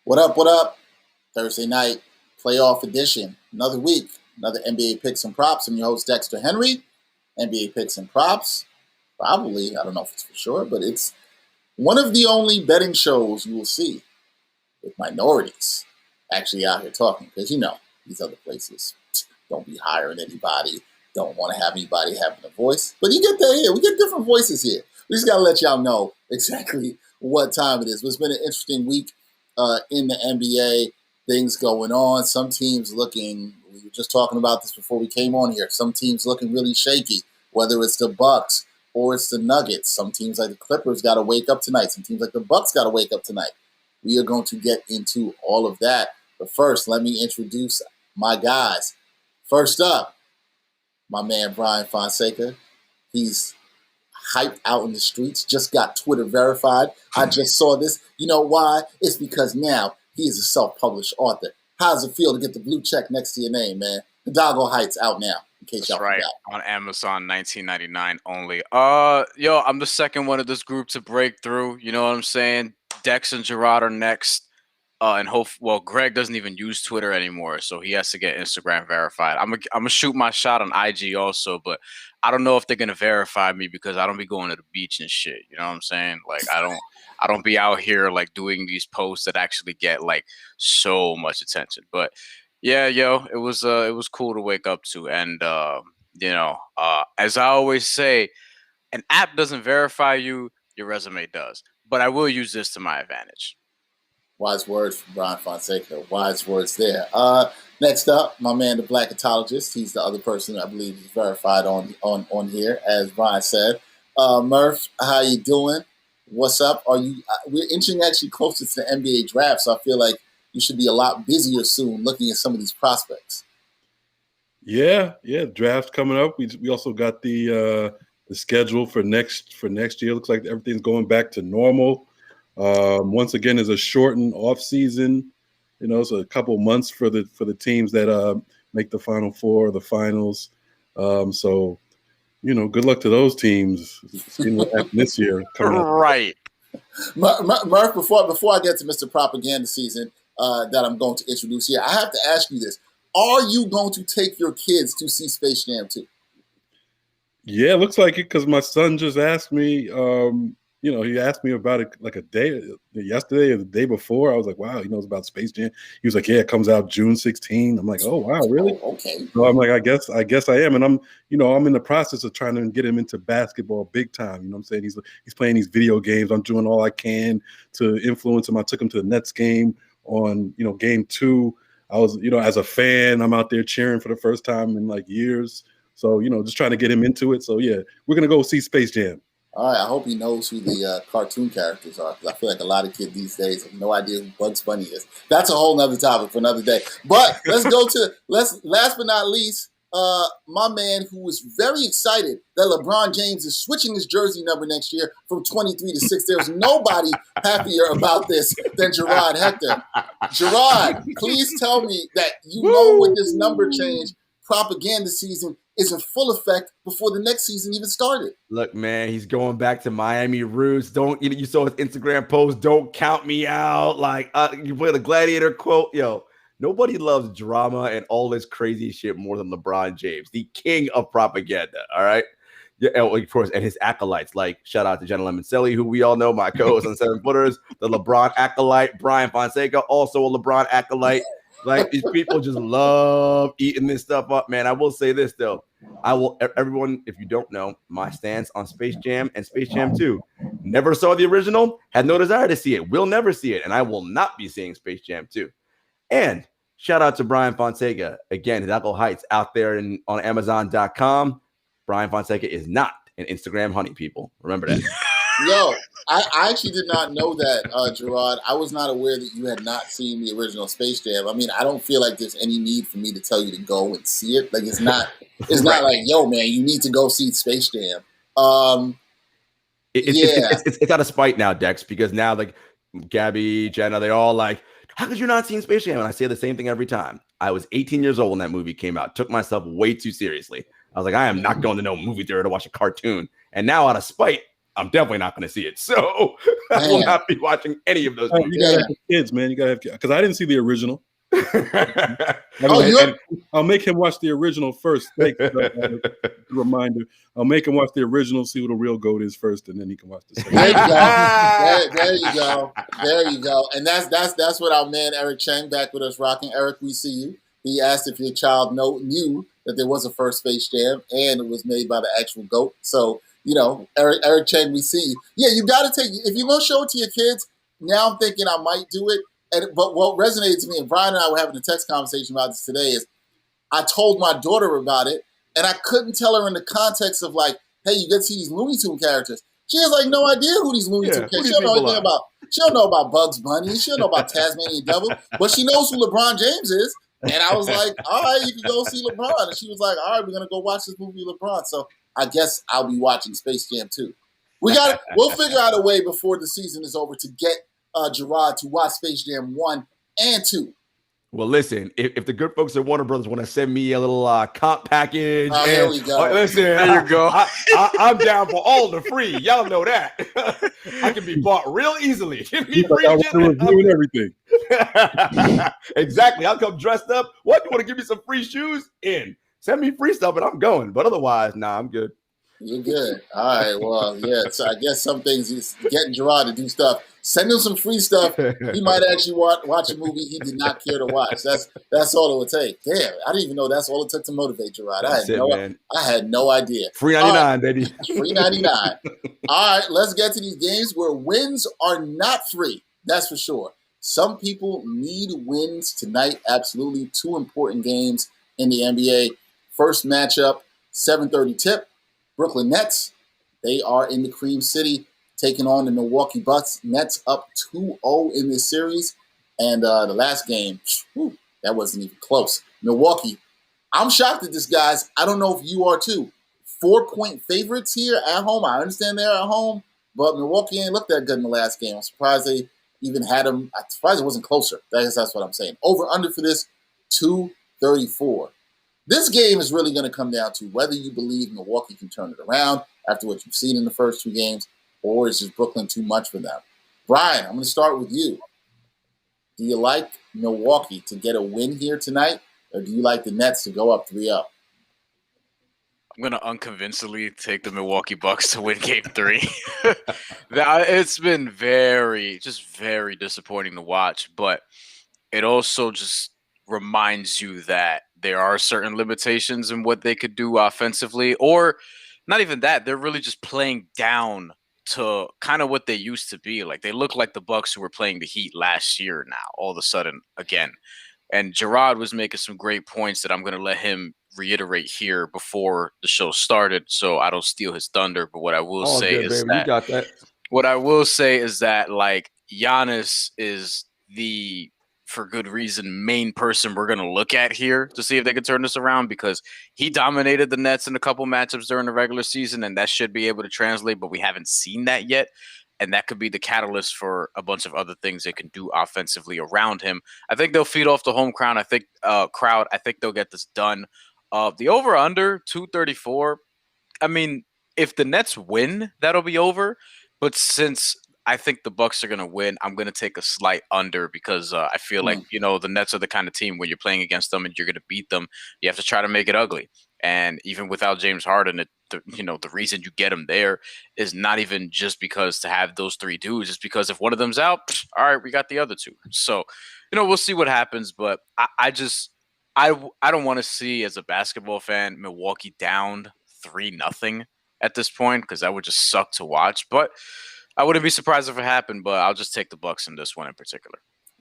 What up? What up? Thursday night playoff edition. Another week. Another NBA picks and props. I'm your host Dexter Henry. NBA picks and props. Probably, I don't know if it's for sure, but it's one of the only betting shows you will see with minorities actually out here talking. Because these other places don't be hiring anybody, don't want to have anybody having a voice. But you get that here. We get different voices here. We just got to let y'all know exactly what time it is. But it's been an interesting week in the NBA. Things going on. Some teams looking, we were just talking about this before we came on here, some teams looking really shaky, whether it's the Bucks or it's the Nuggets. Some teams like the Clippers got to wake up tonight. Some teams like the Bucks got to wake up tonight. We are going to get into all of that. But first, let me introduce my guys. First up, my man Bryan Fonseca. He's hyped out in the streets, just got Twitter verified. I just saw this. You know why? It's because now he is a self-published author. How does it feel to get the blue check next to your name, man? Hidalgo Heights out now, in case y'all forgot. On Amazon, $19.99 only. I'm the second one of this group to break through. You know what I'm saying? Dex and Jarod are next. Greg doesn't even use Twitter anymore, so he has to get Instagram verified. I'm gonna shoot my shot on IG also, but I don't know if they're gonna verify me because I don't be going to the beach and shit. You know what I'm saying? Like I don't be out here like doing these posts that actually get like so much attention. But yeah, it was cool to wake up to, and as I always say, an app doesn't verify you, your resume does. But I will use this to my advantage. Wise words from Bryan Fonseca. Wise words there. Next up, my man, the Blackatologist. He's the other person I believe is verified on here, as Bryan said. Murph, how you doing? What's up? We're inching actually closer to the NBA draft, so I feel like you should be a lot busier soon looking at some of these prospects. Yeah, draft's coming up. We also got the schedule for next year. Looks like everything's going back to normal. Once again, is a shortened off season. So a couple months for the teams that make the Final Four, the finals. Good luck to those teams. Seeing what happened this year. Right. Murph, before I get to Mr. Propaganda season that I'm going to introduce here, I have to ask you this. Are you going to take your kids to see Space Jam 2? Yeah, it looks like it because my son just asked me, he asked me about it like yesterday or the day before. I was like, wow, he knows about Space Jam. He was like, yeah, it comes out June 16. I'm like, oh, wow, really? Oh, okay. So I'm like, I guess I am. And I'm in the process of trying to get him into basketball big time. You know what I'm saying? He's playing these video games. I'm doing all I can to influence him. I took him to the Nets game on, game 2. I was, as a fan, I'm out there cheering for the first time in like years. So, just trying to get him into it. So, yeah, we're going to go see Space Jam. All right, I hope he knows who the cartoon characters are, because I feel like a lot of kids these days have no idea who Bugs Bunny is. That's a whole nother topic for another day. But let's go to, last but not least, my man who was very excited that LeBron James is switching his jersey number next year from 23 to 6. There's nobody happier about this than Jarod Hector. Jarod, please tell me that you know with this number change, propaganda season is in full effect before the next season even started. Look, man, he's going back to Miami roots. You saw his Instagram post, don't count me out. Like, you play the Gladiator quote. Yo, nobody loves drama and all this crazy shit more than LeBron James, the king of propaganda, all right? Yeah, of course, and his acolytes, like shout out to Jenna Lemoncelli, who we all know, my co-host on 7 Footers, the LeBron acolyte, Bryan Fonseca, also a LeBron acolyte. Like, these people just love eating this stuff up, man. I will say this, though. Everyone, if you don't know, my stance on Space Jam and Space Jam 2. Never saw the original, had no desire to see it, will never see it, and I will not be seeing Space Jam 2. And shout out to Bryan Fonseca. Again, Hidalgo Heights out there on Amazon.com. Bryan Fonseca is not an Instagram honey, people. Remember that. Yo, I actually did not know that, Jarod. I was not aware that you had not seen the original Space Jam. I mean, I don't feel like there's any need for me to tell you to go and see it. Like, it's not not like, yo, man, you need to go see Space Jam. It's out of spite now, Dex, because now, like, Gabby, Jenna, they're all like, how could you not see Space Jam? And I say the same thing every time. I was 18 years old when that movie came out. Took myself way too seriously. I was like, I am not going to no movie theater to watch a cartoon. And now, out of spite, I'm definitely not going to see it. So I will not be watching any of those movies. You got to have kids, man. You got to have kids. Because I didn't see the original. I'll make him watch the original first. Reminder. I'll make him watch the original, see what the real GOAT is first, and then he can watch the second. There you go. There you go. There you go. And that's what our man Eric Chang back with us rocking. Eric, we see you. He asked if your child knew that there was a first Space Jam and it was made by the actual GOAT. So, Eric Chang, we see you. Yeah, you got to if you're going to show it to your kids, now I'm thinking I might do it. But what resonates to me, and Brian and I were having a text conversation about this today, is I told my daughter about it, and I couldn't tell her in the context of like, hey, you get to see these Looney Tune characters. She has like no idea who these Looney Tune characters. She don't know anything about. She don't know about Bugs Bunny. She don't know about Tasmanian Devil, but she knows who LeBron James is. And I was like, all right, you can go see LeBron. And she was like, all right, we're gonna go watch this movie LeBron. So I guess I'll be watching Space Jam too. We'll figure out a way before the season is over to get Jarod to watch Space Jam 1 and 2. Well, listen, if the good folks at Warner Brothers want to send me a little comp package, there we go. Listen, there you go. I'm down for all the free. Y'all know that. I can be bought real easily. Give me free shit. Reviewing everything. Exactly. I'll come dressed up. What? You want to give me some free shoes? Send me free stuff and I'm going. But otherwise, I'm good. You're good. All right. Well, yeah. So I guess some things he's getting Jarod to do stuff. Send him some free stuff. He might actually watch a movie he did not care to watch. That's all it would take. Damn, I didn't even know that's all it took to motivate Jarod. I had no idea. Free 99, baby. Free 99. All right, let's get to these games where wins are not free. That's for sure. Some people need wins tonight. Absolutely. 2 important games in the NBA. First matchup, 7:30 tip. Brooklyn Nets, they are in the Cream City taking on the Milwaukee Bucks. Nets up 2-0 in this series. And the last game, that wasn't even close. Milwaukee, I'm shocked at this, guys. I don't know if you are too. 4-point favorites here at home. I understand they're at home, but Milwaukee ain't looked that good in the last game. I'm surprised they even had them. I'm surprised it wasn't closer. That's what I'm saying. Over under for this, 234. This game is really going to come down to whether you believe Milwaukee can turn it around after what you've seen in the first 2 games, or is just Brooklyn too much for them? Brian, I'm going to start with you. Do you like Milwaukee to get a win here tonight, or do you like the Nets to go up 3-0? I'm going to unconvincingly take the Milwaukee Bucks to win Game 3. It's been very disappointing to watch, but it also just reminds you that there are certain limitations in what they could do offensively, or not even that. They're really just playing down to kind of what they used to be. Like, they look like the Bucks who were playing the Heat last year now, all of a sudden again. And Jarod was making some great points that I'm going to let him reiterate here before the show started, so I don't steal his thunder. But what I will say is that like Giannis is the, for good reason, main person we're going to look at here to see if they can turn this around, because he dominated the Nets in a couple matchups during the regular season, and that should be able to translate, but we haven't seen that yet. And that could be the catalyst for a bunch of other things they can do offensively around him. I think they'll feed off the home crowd. I think they'll get this done. The over-under, 234. I mean, if the Nets win, that'll be over. But since I think the Bucks are going to win, I'm going to take a slight under, because I feel like, the Nets are the kind of team when you're playing against them and you're going to beat them, you have to try to make it ugly. And even without James Harden, the reason you get him there is not even just because to have those 3 dudes. It's because if one of them's out, all right, we got the other 2. So, we'll see what happens. But I don't want to see, as a basketball fan, Milwaukee down 3-0 at this point, because that would just suck to watch. But I wouldn't be surprised if it happened, but I'll just take the Bucks in this one in particular.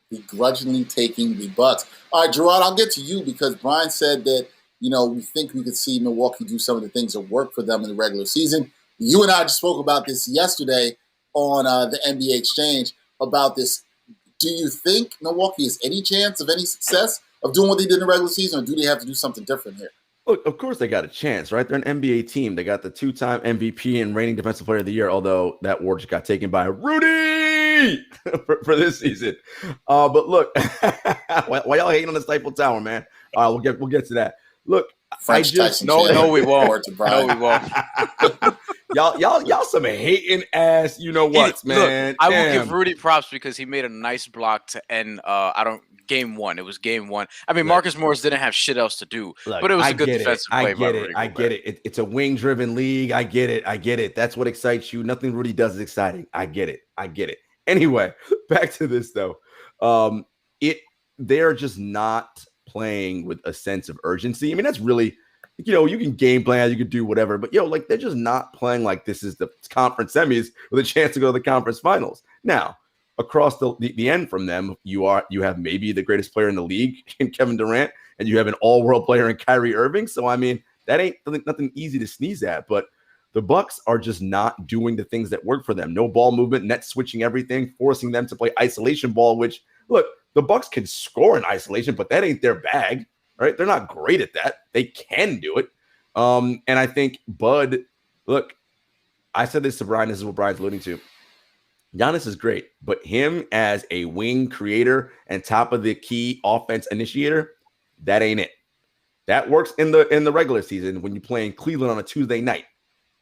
Begrudgingly taking the Bucks. All right, Jarod, I'll get to you, because Brian said that, we think we could see Milwaukee do some of the things that work for them in the regular season. You and I just spoke about this yesterday on the NBA Exchange about this. Do you think Milwaukee has any chance of any success of doing what they did in the regular season, or do they have to do something different here? Look, of course they got a chance, right? They're an NBA team. They got the 2-time MVP and reigning Defensive Player of the Year, although that award just got taken by Rudy for this season. But look, why y'all hating on the Stifle Tower, man? All right, we'll get to that. Look, French I just no, we won't. No, we won't. Y'all some hating ass, you know what, man. Look, I will give Rudy props because he made a nice block to end game one. It was game one. I mean, Marcus Morris didn't have shit else to do, but it was a good defensive play by Rudy Gobert. I get it. It's a wing-driven league. I get it. That's what excites you. Nothing Rudy does is exciting. I get it. Anyway, back to this though. They're just not playing with a sense of urgency. I mean, that's really, you can game plan, you can do whatever, but they're just not playing like this is the conference semis with a chance to go to the conference finals. Now, across the end from them, you have maybe the greatest player in the league in Kevin Durant, and you have an all-world player in Kyrie Irving. So I mean, that ain't nothing easy to sneeze at, but the Bucks are just not doing the things that work for them. No ball movement, net switching everything, forcing them to play isolation ball, which, look, the Bucks can score in isolation, but that ain't their bag, right? They're not great at that. They can do it. And I think Bud, look, I said this to Brian. This is what Brian's alluding to. Giannis is great, but him as a wing creator and top of the key offense initiator, that ain't it. That works in the regular season when you play in Cleveland on a Tuesday night.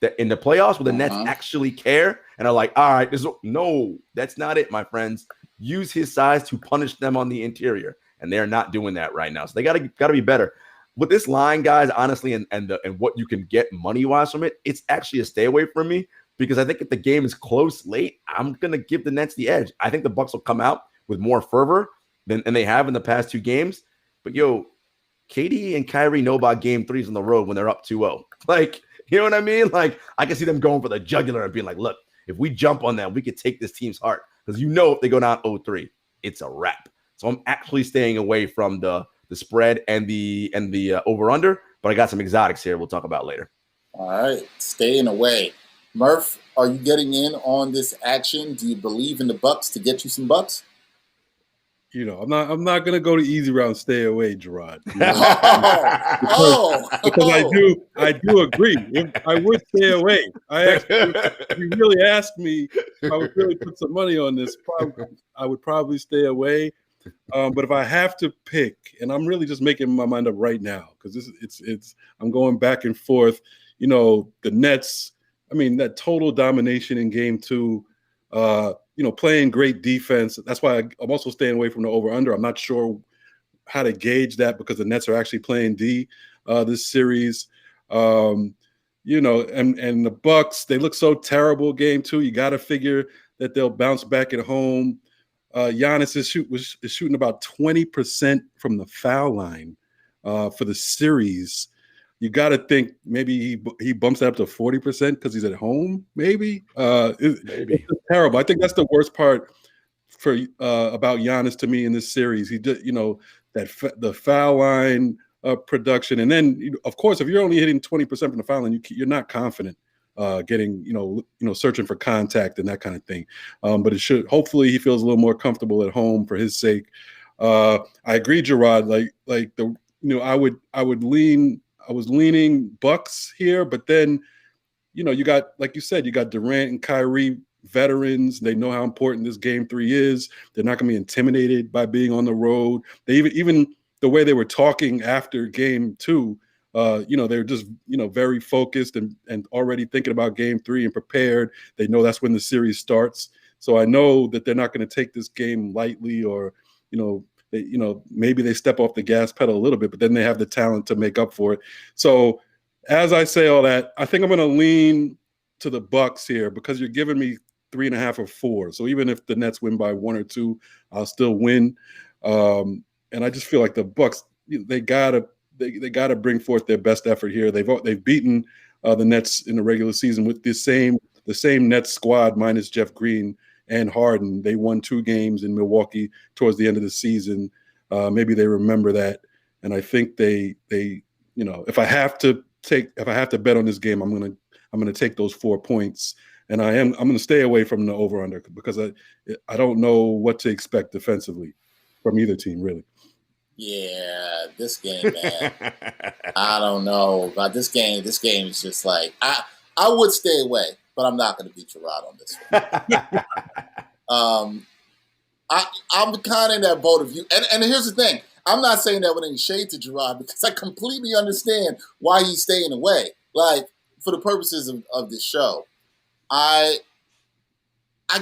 That in the playoffs, where the Nets actually care and are like, all right, no, that's not it, my friends. Use his size to punish them on the interior, and they're not doing that right now. So they gotta be better. With this line, guys, honestly, and what you can get money-wise from it, it's actually a stay away from me, because I think if the game is close late, I'm gonna give the Nets the edge. I think the Bucks will come out with more fervor than they have in the past two games. But KD and Kyrie know about game threes on the road when they're up 2-0. Like, you know what I mean? Like, I can see them going for the jugular and being like, look, if we jump on them, we could take this team's heart. Because if they go down 0-3, it's a wrap. So I'm actually staying away from the spread and the over-under, but I got some exotics here we'll talk about later. All right, staying away. Murph, are you getting in on this action? Do you believe in the Bucks to get you some bucks? I'm not gonna go the easy route and stay away, Jarod. Because I do agree. I would stay away. If you really asked me if I would really put some money on this, I would probably stay away. But if I have to pick, and I'm really just making my mind up right now, because I'm going back and forth. The Nets. I mean, that total domination in game two. Playing great defense. That's why I'm also staying away from the over-under. I'm not sure how to gauge that because the Nets are actually playing D this series. And the Bucks, they look so terrible game two. You got to figure that they'll bounce back at home. Giannis is shooting about 20% from the foul line for the series. You got to think maybe he bumps that up to 40% because he's at home. Maybe it's terrible. I think that's the worst part for about Giannis to me in this series. He did, the foul line production, and then of course, if you're only hitting 20% from the foul line, you're not confident getting searching for contact and that kind of thing. But it should hopefully he feels a little more comfortable at home for his sake. I agree, Jarod. I was leaning Bucks here, but then, you got, like you said, you got Durant and Kyrie, veterans. They know how important this game three is. They're not going to be intimidated by being on the road. They even the way they were talking after game two, they're just, very focused and already thinking about game three and prepared. They know that's when the series starts. So I know that they're not going to take this game lightly or, maybe they step off the gas pedal a little bit, but then they have the talent to make up for it. So as I say all that, I think I'm going to lean to the Bucks here because you're giving me 3.5 or 4. So even if the Nets win by 1 or 2, I'll still win. And I just feel like the Bucks, they gotta bring forth their best effort here. They've beaten the Nets in the regular season with the same Nets squad minus Jeff Green and Harden. They won 2 games in Milwaukee towards the end of the season. Maybe they remember that, and I think they if I have to bet on this game, I'm gonna take those 4 points, and I'm gonna stay away from the over under because I don't know what to expect defensively from either team really. Yeah, this game, man. I don't know about this game. This game is just like I would stay away, but I'm not going to beat Jarod on this one. I'm kind of in that boat of you. And here's the thing. I'm not saying that with any shade to Jarod because I completely understand why he's staying away. Like, for the purposes of this show, I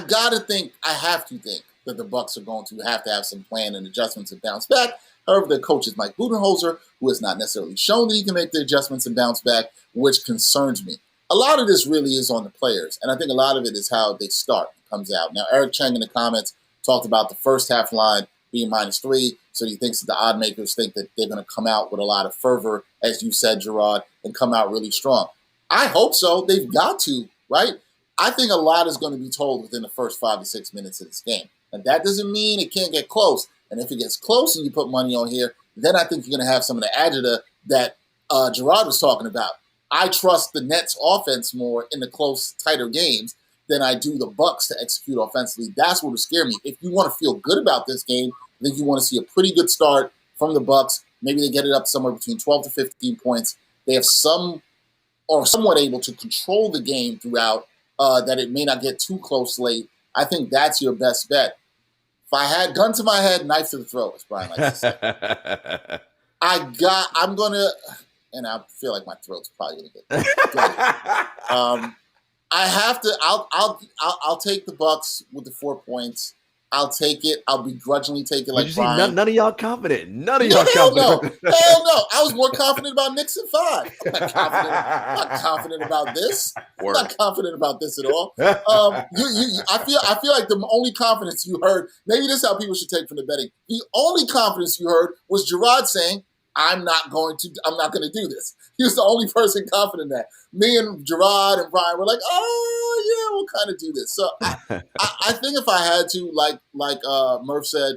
gotta think, I have to think that the Bucks are going to have some plan and adjustments to bounce back. However, their coach is Mike Budenholzer, who has not necessarily shown that he can make the adjustments and bounce back, which concerns me. A lot of this really is on the players, and I think a lot of it is how they start comes out. Now, Eric Cheng in the comments talked about the first half line being -3, so he thinks that the odd makers think that they're going to come out with a lot of fervor, as you said, Jarod, and come out really strong. I hope so. They've got to, right? I think a lot is going to be told within the first 5 to 6 minutes of this game. And that doesn't mean it can't get close. And if it gets close and you put money on here, then I think you're going to have some of the agita that Jarod was talking about. I trust the Nets offense more in the close, tighter games than I do the Bucks to execute offensively. That's what would scare me. If you want to feel good about this game, I think you want to see a pretty good start from the Bucks. Maybe they get it up somewhere between 12 to 15 points. They have somewhat able to control the game throughout, that it may not get too close late. I think that's your best bet. If I had gun to my head, knife to the throat, as Brian likes to say. I'm going to, and I feel like my throat's probably going to get I have to, I'll take the Bucks with the 4 points. I'll take it. I'll begrudgingly take it like Brian. None of y'all confident. None of y'all confident. No. Hell no. I was more confident about Knicks in 5. I'm not confident about this. I'm not confident about this at all. I feel like the only confidence you heard, maybe this is how people should take from the betting. The only confidence you heard was Jarod saying, I'm not going to do this. He was the only person confident in that. Me and Jarod and Brian were like, oh yeah, we'll kind of do this. So I think if I had to, like Murph said,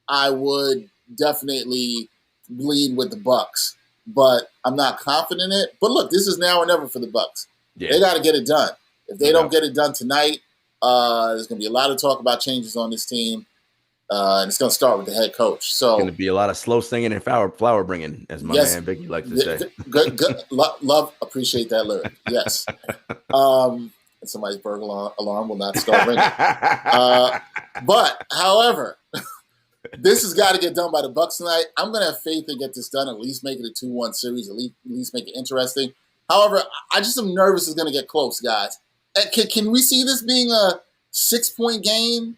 I would definitely bleed with the Bucks, but I'm not confident in it. But look, this is now or never for the Bucks. Yeah. They got to get it done. If they don't get it done tonight, there's going to be a lot of talk about changes on this team. And it's going to start with the head coach. So it's going to be a lot of slow singing and flower bringing, as my man Biggie likes to say. Good. Love, appreciate that lyric. Yes. And somebody's burglar alarm will not start ringing. But, however, this has got to get done by the Bucks tonight. I'm going to have faith to get this done, at least make it a 2-1 series, at least make it interesting. However, I just am nervous it's going to get close, guys. Can we see this being a 6-point game?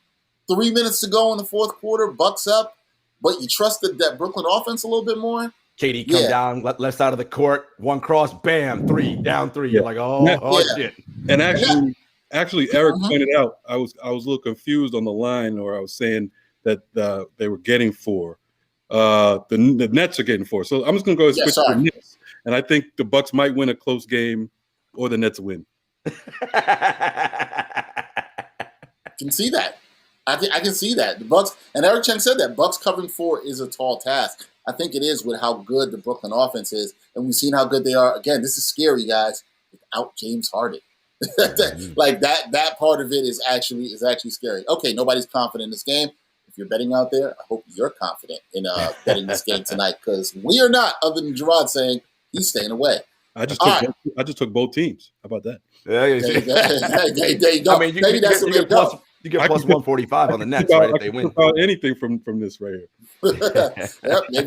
3 minutes to go in the fourth quarter, Bucks up, but you trusted that Brooklyn offense a little bit more? KD come down, left side of the court, one cross, bam, 3, down 3. You're like, shit. And actually, Eric pointed out, I was a little confused on the line, or I was saying that they were getting 4. The Nets are getting 4. So I'm just going to go and switch to the Nets. And I think the Bucks might win a close game, or the Nets win. Can see that. I can see that. The Bucks, and Eric Cheng said that, Bucks covering 4 is a tall task. I think it is with how good the Brooklyn offense is, and we've seen how good they are. Again, this is scary, guys, without James Harden. Like that part of it is actually scary. Okay, nobody's confident in this game. If you're betting out there, I hope you're confident in betting this game tonight, because we are not, other than Jarod saying he's staying away. I just took both teams. How about that? There you go. I mean, maybe that's the way to go. You get plus 145 on the Nets, right? If they win, anything from this right here.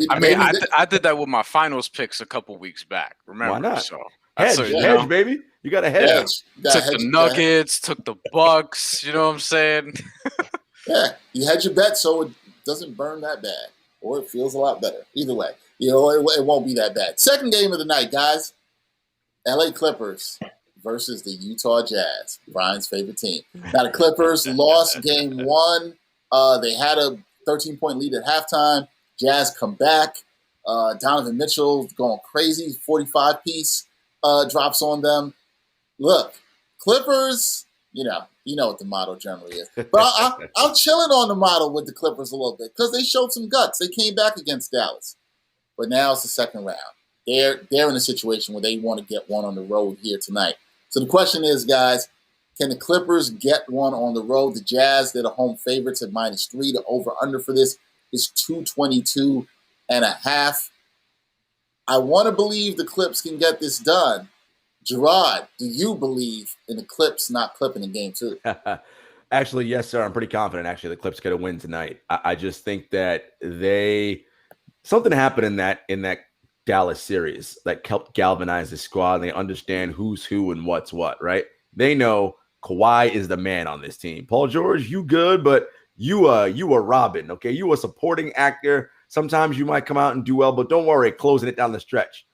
I did that with my finals picks a couple weeks back. Remember? Why not? So hedge, baby. You got a hedge. Took the Nuggets, took the Bucks. You know what I'm saying? Yeah, you hedge your bet so it doesn't burn that bad, or it feels a lot better. Either way, it won't be that bad. Second game of the night, guys. LA Clippers versus the Utah Jazz, Brian's favorite team. Now, the Clippers lost game 1. They had a 13-point lead at halftime. Jazz come back. Donovan Mitchell going crazy. 45-piece drops on them. Look, Clippers, you know what the motto generally is. But I'm chilling on the motto with the Clippers a little bit because they showed some guts. They came back against Dallas. But now it's the second round. They're in a situation where they want to get one on the road here tonight. So the question is, guys, can the Clippers get one on the road? The Jazz, they're the home favorites at -3. The over-under for this is 222.5. I want to believe the Clips can get this done. Jarod, do you believe in the Clips not clipping in game 2? Actually, yes, sir. I'm pretty confident, the Clips going to win tonight. I just think that something happened in that Dallas series that helped galvanize the squad. And they understand who's who and what's what, right? They know Kawhi is the man on this team. Paul George, you good, but you a Robin, okay? You a supporting actor. Sometimes you might come out and do well, but don't worry, closing it down the stretch.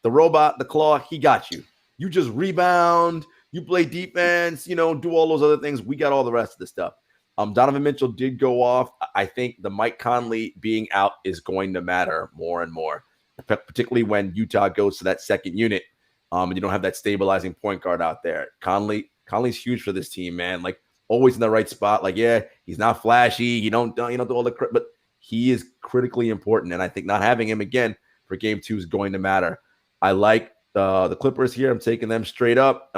The robot, the claw, he got you. You just rebound, you play defense, do all those other things. We got all the rest of the stuff. Donovan Mitchell did go off. I think the Mike Conley being out is going to matter more and more, particularly when Utah goes to that second unit, and you don't have that stabilizing point guard out there. Conley's huge for this team, man. Like, always in the right spot. Like, yeah, he's not flashy. You don't do all the but he is critically important. And I think not having him again for game 2 is going to matter. I like the Clippers here. I'm taking them straight up.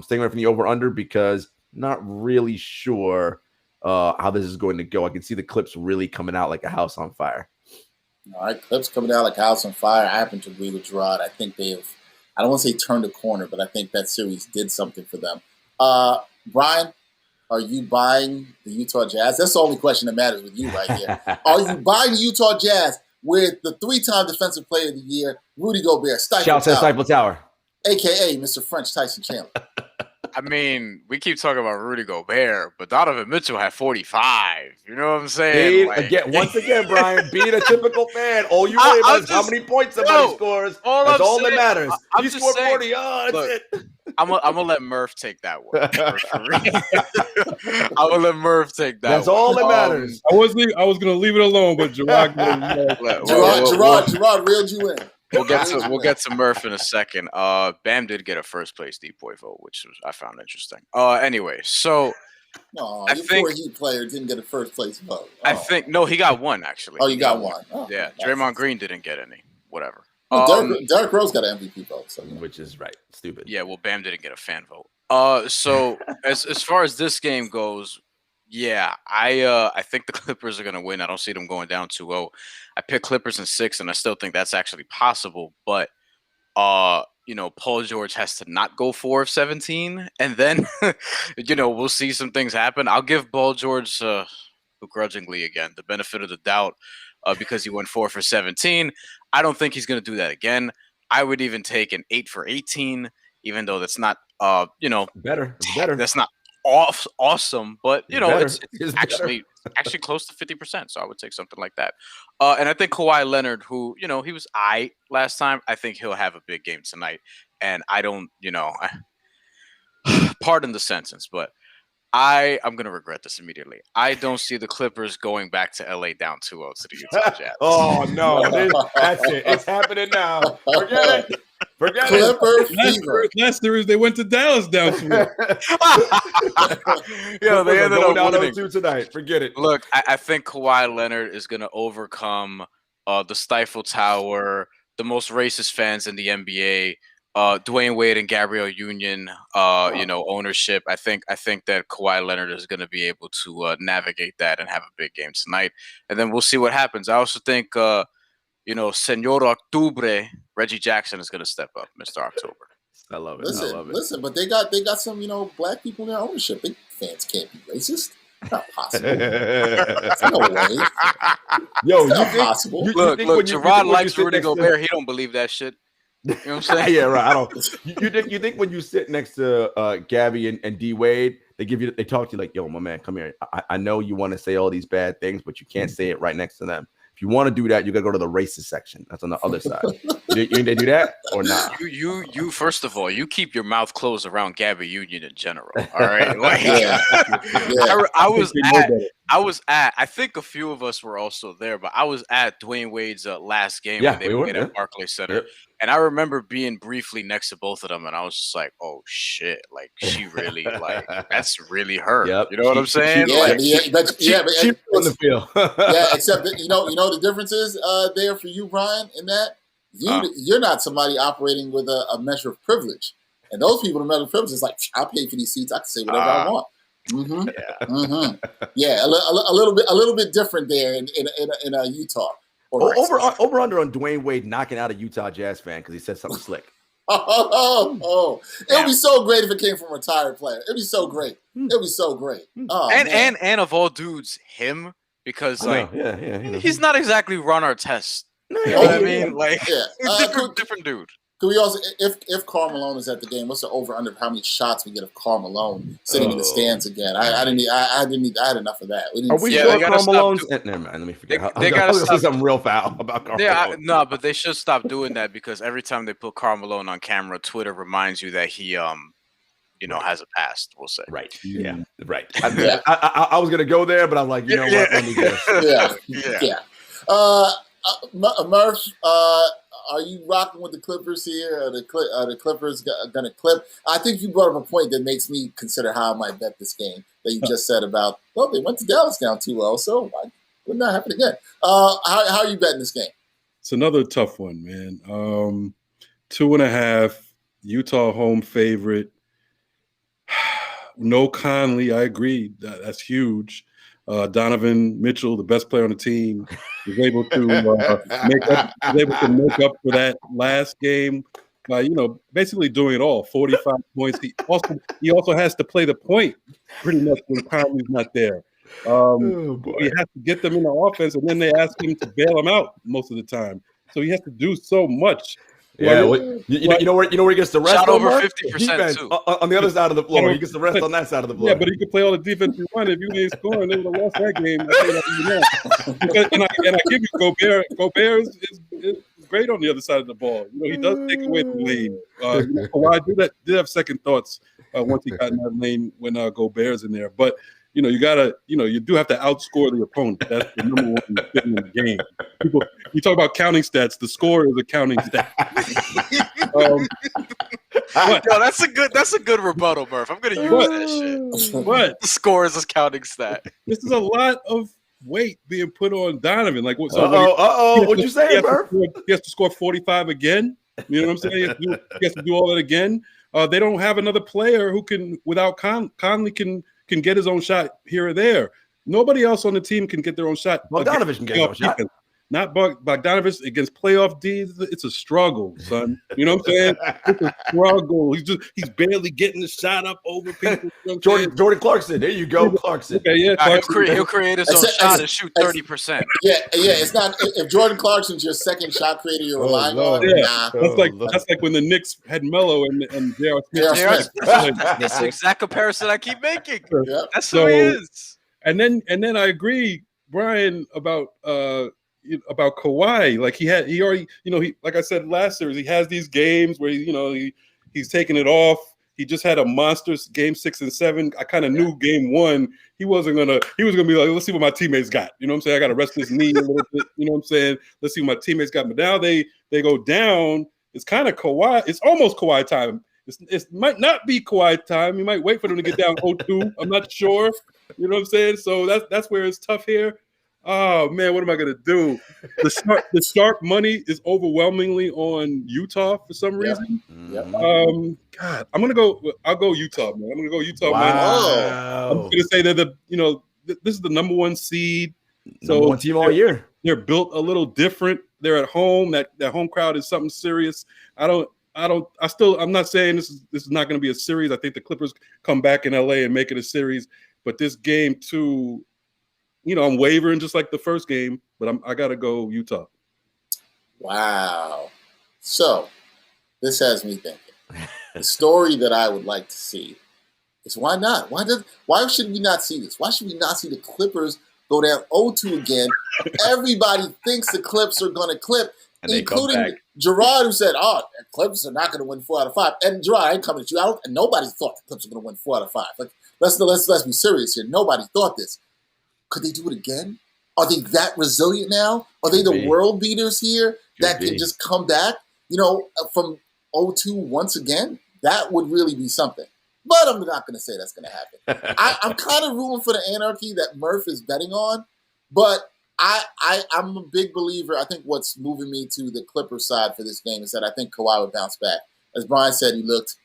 Staying away from the over-under because not really sure how this is going to go. I can see the Clips really coming out like a house on fire. All right, Clips coming out like a house on fire. I happen to agree with Jarod. I think I don't want to say turned a corner, but I think that series did something for them. Bryan, are you buying the Utah Jazz? That's the only question that matters with you right here. Are you buying the Utah Jazz with the 3-time Defensive Player of the Year, Rudy Gobert, Shouts at Stifle Tower, a.k.a. Mr. French Tyson Chandler? I mean, we keep talking about Rudy Gobert, but Donovan Mitchell had 45. You know what I'm saying? Once again, Bryan, being a typical fan, all you worry about is how many points somebody scores. That's all that matters. He scored 40. Oh, that's it. I'm gonna let Murph take that one. I'm gonna let Murph take that. That's all that matters. I was gonna leave it alone, but Jarod reeled you in. We'll get to Murph in a second. Bam did get a first place deep boy vote, which I found interesting. Anyway, so I think poor Heat player didn't get a first place vote. I think he got one actually. Oh, you got one. Oh, yeah, Draymond Green didn't get any. Whatever. Derrick Rose got an MVP vote, which is right. Stupid. Yeah, well, Bam didn't get a fan vote. So as far as this game goes, yeah, I think the Clippers are gonna win. I don't see them going down 2-0. I picked Clippers in 6, and I still think that's actually possible. But Paul George has to not go 4 of 17, and then we'll see some things happen. I'll give Paul George begrudgingly again the benefit of the doubt because he went 4 for 17. I don't think he's going to do that again. I would even take an 8 for 18, even though that's not better. That's not awesome, but it's actually close to 50%. So I would take something like that. And I think Kawhi Leonard, who he was last time, I think he'll have a big game tonight. And I don't, pardon the sentence, but I'm going to regret this immediately. I don't see the Clippers going back to LA down 2-0 to the Utah Jazz. Oh, no. That's it. It's happening now. Forget it. Clippers. Last series, they went to Dallas down 2-0. They ended up down winning 2 tonight. Forget it. Look, I think Kawhi Leonard is going to overcome the Stifle Tower, the most racist fans in the NBA, Dwayne Wade and Gabrielle Union, ownership. I think that Kawhi Leonard is going to be able to navigate that and have a big game tonight, and then we'll see what happens. I also think, Senor Octubre, Reggie Jackson is going to step up, Mr. October. I love it. Listen, but they got some black people in their ownership. Big fans can't be racist. Not possible. No way. Yo, not possible. Look, Jarod likes Rudy Gobert. He don't believe that shit. You know what I'm saying? Yeah, right. I don't. You think when you sit next to Gabby and D Wade, they talk to you like, yo, my man, come here. I know you want to say all these bad things, but you can't say it right next to them. If you want to do that, you got to go to the racist section. That's on the other side. You think they do that or not? You first of all, you keep your mouth closed around Gabby Union in general. All right. I was at. I think a few of us were also there, but I was at Dwayne Wade's last game when they played at Barclays Center. Yep. And I remember being briefly next to both of them, and I was just like, "Oh shit! Like she really, that's really her." Yep. You know what I'm saying? She on the field. Yeah, except that, the difference is there for you, Bryan, in that you're not somebody operating with a measure of privilege, and those people in measure of privilege is like, "I'll pay for these seats. I can say whatever I want." Mm-hmm. Yeah. Mm-hmm. Yeah, a little bit different there in Utah. Over under on Dwayne Wade knocking out a Utah Jazz fan because he said something slick. It would be so great if it came from a retired player. It'd be so great. It'd be so great. Oh, and of all dudes, him, because he's not exactly Ron Artest No, You know what I mean? Like, Yeah. different dude. Could we also, if Karl Malone is at the game, what's the over under how many shots we get of Karl Malone sitting in the stands again? I had enough of that. Are we Yeah, sure they gotta Karl stop Malone's? Never mind. Let me forget. They I'm gotta gonna say stop. something real foul about Karl Malone. No, but they should stop doing that because every time they put Karl Malone on camera, Twitter reminds you that he has a past. We'll say. Right. Yeah. Right. Yeah. I was gonna go there, but I'm like, you know what? Let me just. Yeah. Murph, are you rocking with the Clippers here? Are the Clippers going to clip? I think you brought up a point that makes me consider how I might bet this game that you just said about, well, they went to Dallas down 2-0, so why wouldn't that happen again? How are you betting this game? It's another tough one, man. 2.5, Utah home favorite. No Conley, I agree. That's huge. Donovan Mitchell, the best player on the team, was able to make up for that last game by basically doing it all. 45 points. He also has to play the point pretty much when Conley's not there. He has to get them in the offense, and then they ask him to bail them out most of the time. So he has to do so much. Yeah, you know where he gets the rest. Shot over 50% too. On the other side of the floor. He gets the rest on that side of the floor. Yeah, but he could play all the defense you want. If you ain't scoring, they would have lost that game. And I give you Gobert is great on the other side of the ball. He does take away the lane. Kawhi did have second thoughts once he got in that lane when Gobert's in there. But you gotta, you do have to outscore the opponent. That's the number one thing in the game. You talk about counting stats. The score is a counting stat. That's a good rebuttal, Murph. I'm gonna use that shit. What? The score is a counting stat. This is a lot of weight being put on Donovan. Like, what? What you saying, Murph? He has to score 45 again. You know what I'm saying? He has to do all that again. They don't have another player who can, without Conley, can get his own shot here or there. Nobody else on the team can get their own shot. Bogdanovich can get his own shot. Not Bogdanovich against playoff D. It's a struggle, son. You know what I'm saying? It's a struggle. He's barely getting the shot up over people. Jordan Clarkson. There you go, Clarkson. Okay, yeah, Clarkson. He'll create his own shot and shoot 30%. Yeah. It's not if Jordan Clarkson's your second shot creator you're relying on. Yeah. That's like when the Knicks had Melo and J.R. Smith. That's the exact comparison I keep making. Yeah. That's who he is. And then I agree, Brian, about Kawhi. Like he already, like I said last series, he has these games where he's taking it off. He just had a monstrous game 6 and 7. I kind of knew game 1 he was gonna be like, let's see what my teammates got. You know what I'm saying? I got to rest this knee a little bit. You know what I'm saying? Let's see what my teammates got. But now they go down. It's kind of Kawhi. It's almost Kawhi time. It might not be Kawhi time. You might wait for them to get down 0-2. I'm not sure. You know what I'm saying? So that's where it's tough here. Oh man, what am I gonna do? The sharp money is overwhelmingly on Utah for some reason. Yep. God, I'll go Utah, man. I'm gonna go Utah, man. I'm gonna say that this is the number 1 seed. So number 1 team all year. They're built a little different. They're at home. That home crowd is something serious. I'm not saying this is not going to be a series. I think the Clippers come back in LA and make it a series. But this game too, I'm wavering just like the first game, but I got to go Utah. Wow. So this has me thinking. The story that I would like to see is why not? Why should we not see this? Why should we not see the Clippers go down 0-2 again? Everybody thinks the Clips are going to clip, including Jarod, who said, the Clips are not going to win 4 out of 5. And Jarod, I ain't coming at you out. And nobody thought the Clips were going to win 4 out of 5. Like, let's be serious here. Nobody thought this. Could they do it again? Are they that resilient now? Are they the world beaters here that can just come back, from 0-2 once again? That would really be something. But I'm not going to say that's going to happen. I'm kind of rooting for the anarchy that Murph is betting on, but I'm a big believer. I think what's moving me to the Clippers side for this game is that I think Kawhi would bounce back. As Brian said, he looked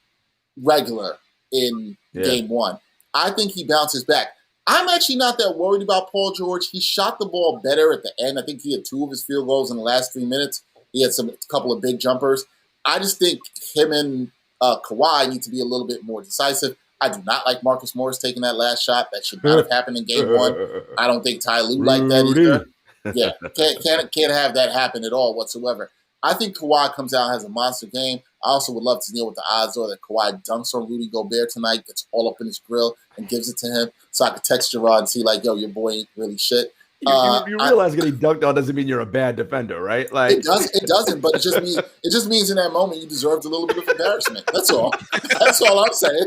regular in game 1. I think he bounces back. I'm actually not that worried about Paul George. He shot the ball better at the end. I think he had 2 of his field goals in the last 3 minutes. He had a couple of big jumpers. I just think him and Kawhi need to be a little bit more decisive. I do not like Marcus Morris taking that last shot. That should not have happened in game 1. I don't think Ty Lue liked that either. Yeah, can't have that happen at all whatsoever. I think Kawhi comes out and has a monster game. I also would love to know what the odds are that Kawhi dunks on Rudy Gobert tonight, gets all up in his grill, and gives it to him, so I could text Jarod and see like, yo, your boy ain't really shit. You realize getting dunked on doesn't mean you're a bad defender, right? Like it doesn't, but it just means in that moment you deserved a little bit of embarrassment. That's all. That's all I'm saying.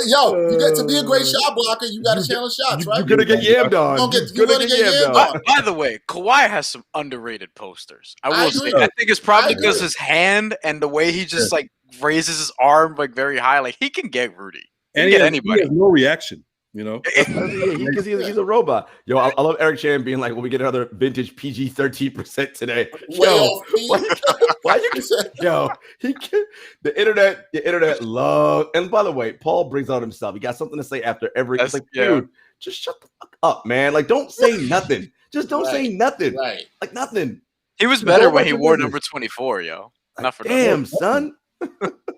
Yo, you get to be a great shot blocker, you got to challenge shots, right? You're gonna get yammed on. You're gonna get yammed on. By the way, Kawhi has some underrated posters. I will say. I think it's probably because his hand and the way he just like raises his arm like very high. Like he can get Rudy. He can get anybody. He has no reaction. You know, because he's a robot. Yo, I love Eric Chan being like, "Well, we get another vintage PG 13% today." Yo, why you yo? The internet love. And by the way, Paul brings out himself. He got something to say after every. It's like, dude, just shut the fuck up, man. Like, don't say nothing. Just don't say nothing. Right. Like nothing. He was better when he wore number 24, yo. Not for damn, son.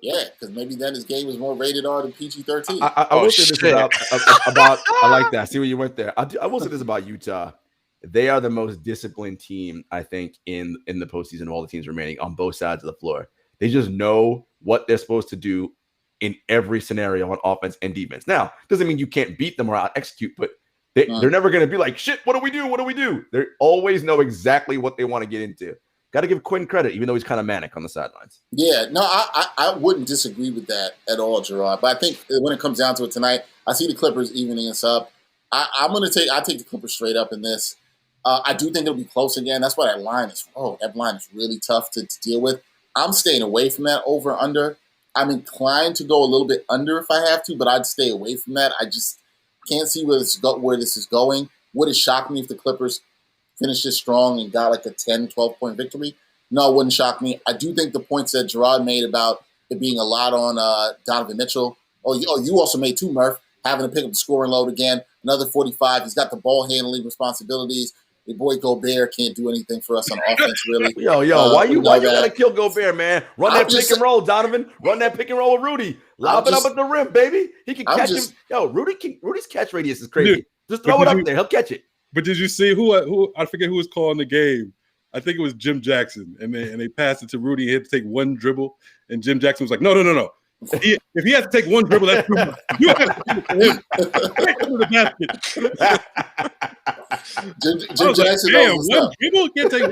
Yeah, because maybe then his game was more rated R than PG-13. I will say this about I like that. See where you went there. I will say this about Utah. They are the most disciplined team, I think, in the postseason of all the teams remaining on both sides of the floor. They just know what they're supposed to do in every scenario on offense and defense. Now, doesn't mean you can't beat them or out execute, but they're never going to be like, shit, what do we do? What do we do? They always know exactly what they want to get into. Got to give Quinn credit, even though he's kind of manic on the sidelines. Yeah, no, I wouldn't disagree with that at all, Jarod. But I think when it comes down to it tonight, I see the Clippers evening us up. I take the Clippers straight up in this. I do think it'll be close again. That's why that line is really tough to deal with. I'm staying away from that over under. I'm inclined to go a little bit under if I have to, but I'd stay away from that. I just can't see where this is going. Would it shock me if the Clippers finished this strong and got like a 10, 12-point victory? No, it wouldn't shock me. I do think the points that Jarod made about it being a lot on Donovan Mitchell. You also made too, Murph, having to pick up the scoring load again. Another 45. He's got the ball handling responsibilities. Your boy Gobert can't do anything for us on offense, really. Why you gotta kill Gobert, man? Run that pick and roll, Donovan. Run that pick and roll with Rudy. Lob it up at the rim, baby. He can catch him. Yo, Rudy's catch radius is crazy. Dude, just throw it up there. He'll catch it. But did you see who I forget who was calling the game? I think it was Jim Jackson, and they passed it to Rudy. He had to take one dribble, and Jim Jackson was like, "No. If he has to take one dribble, that's too much. You have to take the basket." Jim Jackson knows one dribble can't take.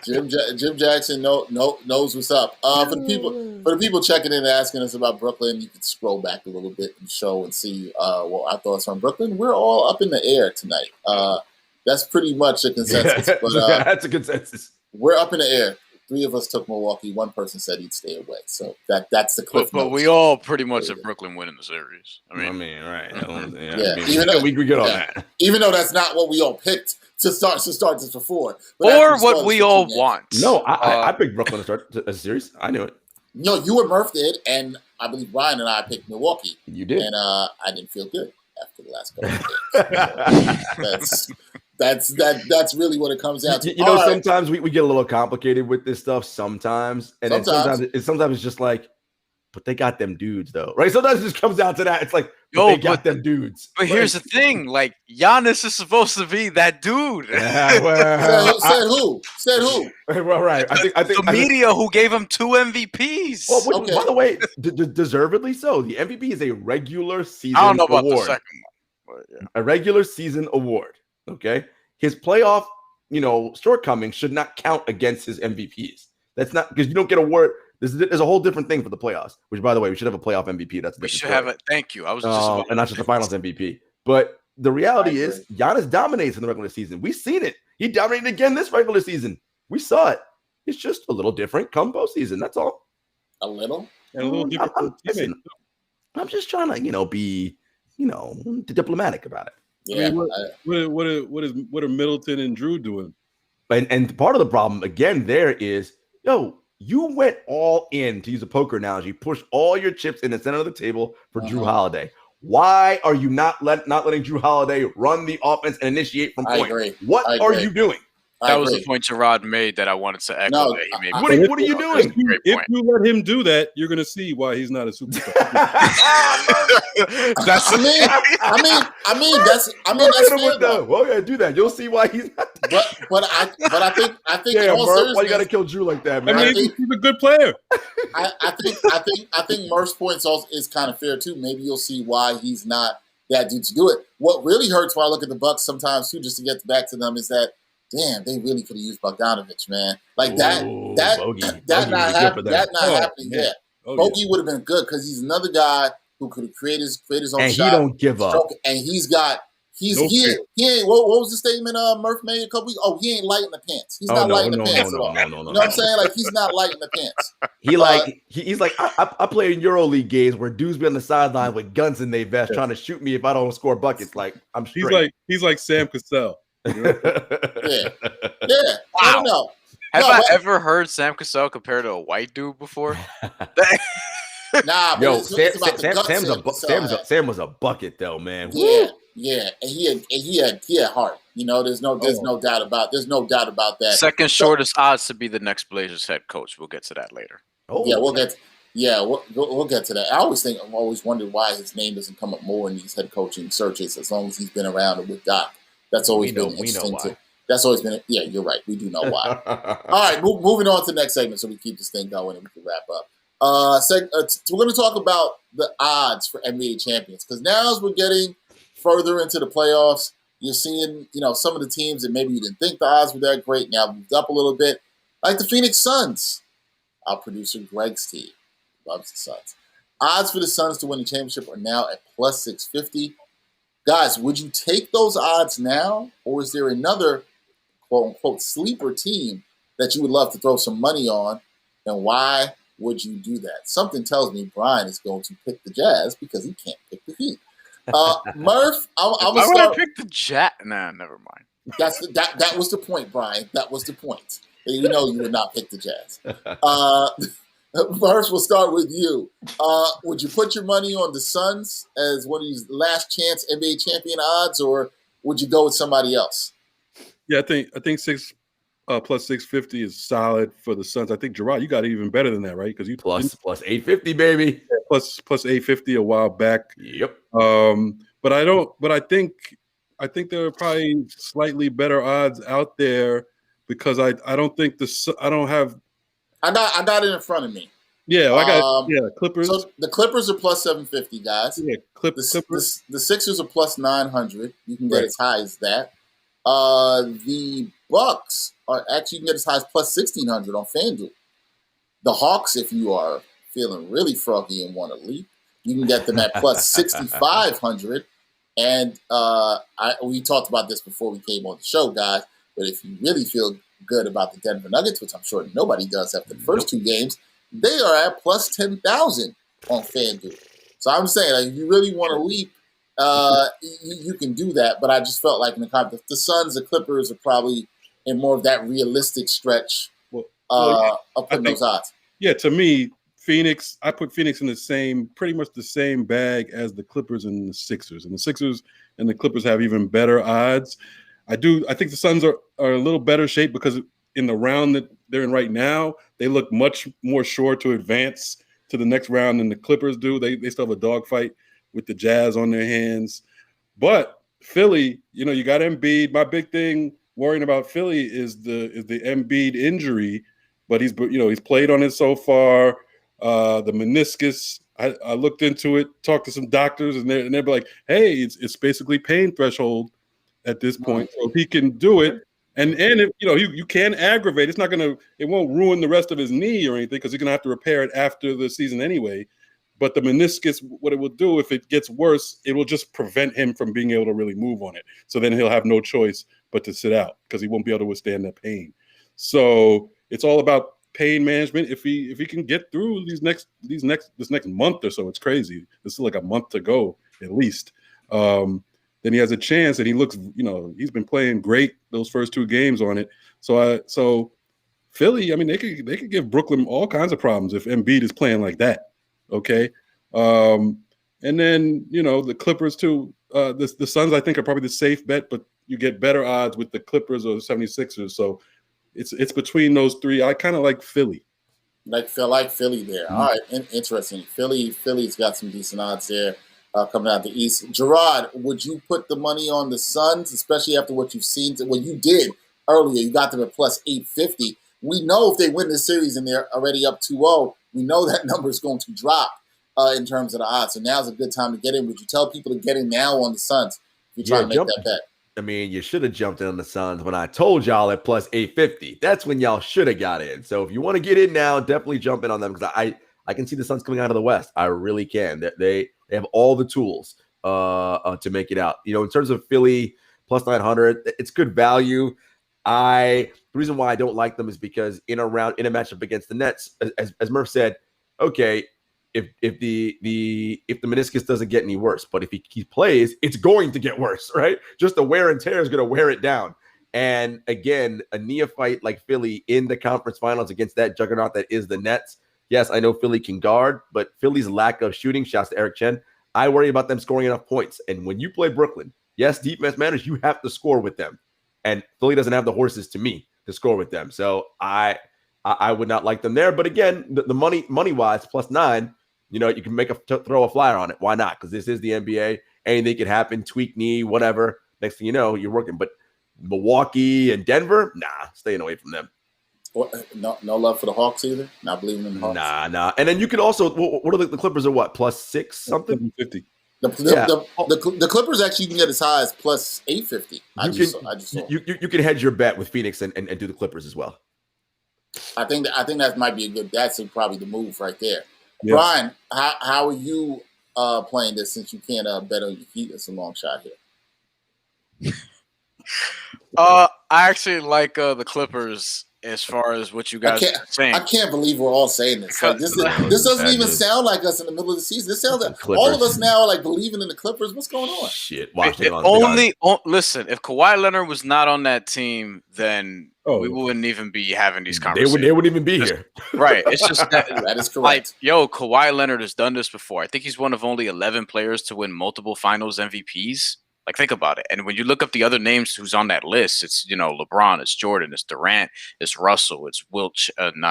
Jim Jackson knows what's up. For the people checking in and asking us about Brooklyn, you can scroll back a little bit and show and see what our thoughts on Brooklyn. We're all up in the air tonight. That's pretty much a consensus. But, that's a consensus. We're up in the air. 3 of us took Milwaukee. 1 person said he'd stay away. So that's the cliff. But we all pretty much have Brooklyn winning the series. Right. Even though we get on that. Even though that's not what we all picked to start this before. Or what we all want. No, I picked Brooklyn to start a series. I knew it. No, you and Murph did, and I believe Bryan and I picked Milwaukee. You did. And I didn't feel good after the last couple of games. That's really what it comes down to. Sometimes we get a little complicated with this stuff sometimes. And then sometimes it's just like, but they got them dudes though, right? Sometimes it just comes down to that. It's like, they got them dudes. But here's the thing, like Giannis is supposed to be that dude. Yeah, said who? Well, right. I think the media who gave him 2 MVPs. Well, by the way, deservedly so. The MVP is a regular season I don't know about award. the second one. But yeah. A regular season award. Okay. His playoff, shortcomings should not count against his MVPs. That's not because you don't get a award. There's a whole different thing for the playoffs, which, by the way, we should have a playoff MVP. We should have it. Thank you. I was just and not just the finals MVP. But the reality is, Giannis dominates in the regular season. We've seen it. He dominated again this regular season. We saw it. It's just a little different come postseason. That's all. A little? And a little different. I'm just trying to, be, diplomatic about it. Yeah. What are Middleton and Drew doing? And part of the problem again there is, you went all in, to use a poker analogy, push all your chips in the center of the table for Drew Holiday. Why are you not letting Drew Holiday run the offense and initiate from point? I agree. What are you doing? That was the point Jarod made that I wanted to echo. No, that he made. What are you doing? If you let him do that, you're going to see why he's not a superstar. That's I mean that's fair, though. Well, yeah, do that. You'll see why he's not. But I think Yeah, in all Murph, why you seriousness, got to kill Drew like that, man? I mean, he's a good player. I think Murph's points also is kind of fair too. Maybe you'll see why he's not that dude to do it. What really hurts when I look at the Bucks sometimes too, just to get back to them, is that damn, they really could have used Bogdanovich, man. Like that not happening. Yeah, Bogey would have been good because he's another guy who could have created his own and shot. He don't give up. And he ain't. What was the statement Murph made a couple weeks? Oh, he ain't light in the pants. He's not light in the pants at all. No. You know what I'm saying? Like he's not light in the pants. He's like I play in EuroLeague games where dudes be on the sideline with guns in their vest trying to shoot me if I don't score buckets. Like I'm straight. He's like Sam Cassell. You know? Yeah. Wow. I don't know. Have I ever heard Sam Cassell compared to a white dude before? Nah, yo, but Sam was a bucket though, man. Yeah, and he had heart. You know, there's no doubt about that. Second shortest odds to be the next Blazers head coach. We'll get to that later. Yeah, we'll get to that. I've always wondered why his name doesn't come up more in these head coaching searches as long as he's been around and with Doc. That's always been interesting too. That's always been yeah, you're right. We do know why. All right, moving on to the next segment so we keep this thing going and we can wrap up. We're going to talk about the odds for NBA champions because now as we're getting further into the playoffs, you're seeing, some of the teams that maybe you didn't think the odds were that great now moved up a little bit, like the Phoenix Suns. Our producer Greg's team loves the Suns. Odds for the Suns to win the championship are now at plus 650. Guys, would you take those odds now, or is there another quote-unquote sleeper team that you would love to throw some money on, and why would you do that? Something tells me Brian is going to pick the Jazz because he can't pick the Heat. Murph, I'm going to start. Why would I pick the Jazz? Nah, never mind. That was the point, Brian. That was the point. You know you would not pick the Jazz. Murph, we'll start with you. Would you put your money on the Suns as one of these last chance NBA champion odds, or would you go with somebody else? Yeah, I think plus 650 is solid for the Suns. I think Jarod, you got it even better than that, right? Because you plus 850, baby. Yeah, plus 850 a while back. Yep. But I think there are probably slightly better odds out there because I don't have. I got it in front of me. Yeah, I got Clippers. So the Clippers are plus 750, guys. Yeah, Clippers. The Sixers are plus 900. You can get as high as that. The Bucks are actually, you can get as high as plus 1,600 on FanDuel. The Hawks, if you are feeling really froggy and want to leap, you can get them at plus 6,500. And we talked about this before we came on the show, guys. But if you really feel good about the Denver Nuggets, which I'm sure nobody does after the first two games, they are at plus 10,000 on FanDuel. So I'm saying, like, if you really want to leap, you can do that. But I just felt like in the Suns, the Clippers are probably in more of that realistic stretch of putting those odds. Yeah, to me, Phoenix, I put Phoenix in pretty much the same bag as the Clippers and the Sixers. And the Sixers and the Clippers have even better odds. I think the Suns are a little better shape because in the round that they're in right now, they look much more sure to advance to the next round than the Clippers do. They still have a dogfight with the Jazz on their hands. But Philly, you got Embiid. My big thing worrying about Philly is the Embiid injury, but he's played on it so far. The meniscus, I looked into it, talked to some doctors, and they're like, hey, it's basically pain threshold at this point. So if he can do it, and if you can aggravate, it won't ruin the rest of his knee or anything because he's gonna have to repair it after the season anyway. But the meniscus, what it will do if it gets worse, it will just prevent him from being able to really move on it. So then he'll have no choice but to sit out because he won't be able to withstand that pain. So it's all about pain management. If he can get through this next month or so, it's crazy. This is like a month to go at least. Then he has a chance, and he looks, he's been playing great those first two games on it. So Philly, I mean, they could give Brooklyn all kinds of problems if Embiid is playing like that. Okay. And then, the Clippers too, the Suns, I think, are probably the safe bet, but you get better odds with the Clippers or the 76ers. So it's between those three. I kind of like Philly. Like Philly there. All right, interesting. Philly's got some decent odds there coming out the East. Jarod, would you put the money on the Suns, especially after what you've seen? Well, you did earlier. You got them at plus 850. We know if they win this series and they're already up 2-0, we know that number is going to drop in terms of the odds. So now's a good time to get in. Would you tell people to get in now on the Suns if you're trying to make that bet? I mean, you should have jumped in on the Suns when I told y'all at plus 850. That's when y'all should have got in. So if you want to get in now, definitely jump in on them because I can see the Suns coming out of the West. I really can. They have all the tools to make it out. In terms of Philly plus 900, it's good value. The reason why I don't like them is because in a matchup against the Nets, as Murph said, okay, if the meniscus doesn't get any worse, but if he plays, it's going to get worse, right? Just the wear and tear is going to wear it down. And again, a neophyte like Philly in the conference finals against that juggernaut that is the Nets. Yes, I know Philly can guard, but Philly's lack of shooting, shouts to Eric Chen, I worry about them scoring enough points. And when you play Brooklyn, yes, defense matters. You have to score with them. And Philly doesn't have the horses to me to score with them. So I would not like them there. But again, the money-wise, plus 9, you can throw a flyer on it. Why not? Because this is the NBA. Anything could happen. Tweak knee, whatever. Next thing you know, you're working. But Milwaukee and Denver, staying away from them. No love for the Hawks either. Not believing in the Hawks. Nah. And then you could also. What are the Clippers? Are what, plus 6 something? 750. The Clippers actually can get as high as plus 850. You can hedge your bet with Phoenix and do the Clippers as well. I think that might be a good. That's probably the move right there. Yeah. Bryan, how are you playing this since you can't bet on your feet? It's a long shot here. I actually like the Clippers as far as what you guys are saying. I can't believe we're all saying this. Like, this doesn't even sound like us in the middle of the season. This sounds like all of us now are like believing in the Clippers. What's going on? Shit. Listen, if Kawhi Leonard was not on that team, then we wouldn't even be having these conversations. They wouldn't even be here. Right. It's just that is correct. Kawhi Leonard has done this before. I think he's one of only 11 players to win multiple finals MVPs. Like, think about it. And when you look up the other names who's on that list, it's, LeBron, it's Jordan, it's Durant, it's Russell, it's it's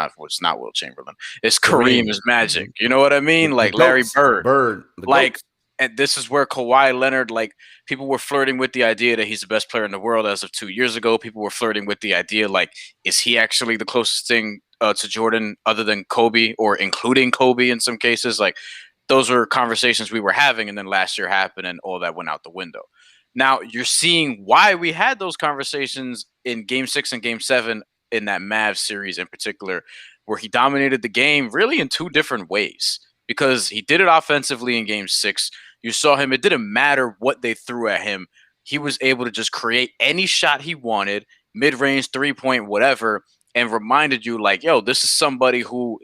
not Wilt Chamberlain. It's Kareem, it's Magic. You know what I mean? Like Larry Bird. And this is where Kawhi Leonard, people were flirting with the idea that he's the best player in the world as of 2 years ago. People were flirting with the idea, is he actually the closest thing to Jordan other than Kobe or including Kobe in some cases? Those were conversations we were having, and then last year happened and all that went out the window. Now you're seeing why we had those conversations in Game 6 and Game 7 in that Mavs series in particular, where he dominated the game really in two different ways. Because he did it offensively in Game 6. You saw him. It didn't matter what they threw at him. He was able to just create any shot he wanted, mid-range, three-point, whatever, and reminded you, this is somebody who,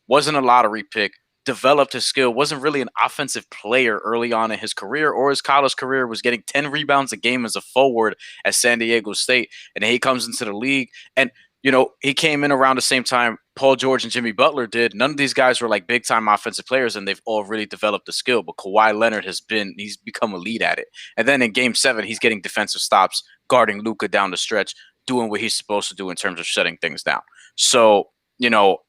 wasn't a lottery pick, developed his skill, wasn't really an offensive player early on in his career or his college career, was getting 10 rebounds a game as a forward at San Diego State. And then he comes into the league and, he came in around the same time Paul George and Jimmy Butler did. None of these guys were big-time offensive players, and they've all really developed the skill. But Kawhi Leonard he's become elite at it. And then in Game 7, he's getting defensive stops, guarding Luka down the stretch, doing what he's supposed to do in terms of shutting things down. So,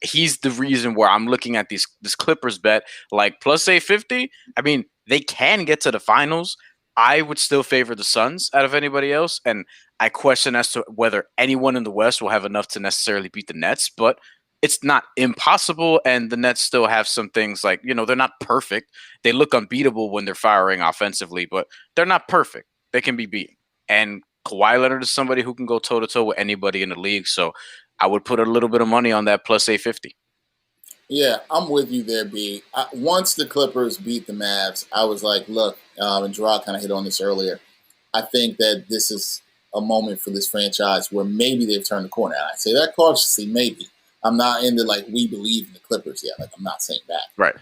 he's the reason where I'm looking at this Clippers bet, plus 850. I mean, they can get to the finals. I would still favor the Suns out of anybody else. And I question as to whether anyone in the West will have enough to necessarily beat the Nets, but it's not impossible. And the Nets still have some things they're not perfect. They look unbeatable when they're firing offensively, but they're not perfect. They can be beaten. And Kawhi Leonard is somebody who can go toe-to-toe with anybody in the league. So I would put a little bit of money on that plus 850. Yeah, I'm with you there, B. Once the Clippers beat the Mavs, I was like, look, and Jarod kind of hit on this earlier, I think that this is a moment for this franchise where maybe they've turned the corner. And I say that cautiously, maybe. I'm not into we believe in the Clippers yet. I'm not saying that. Right.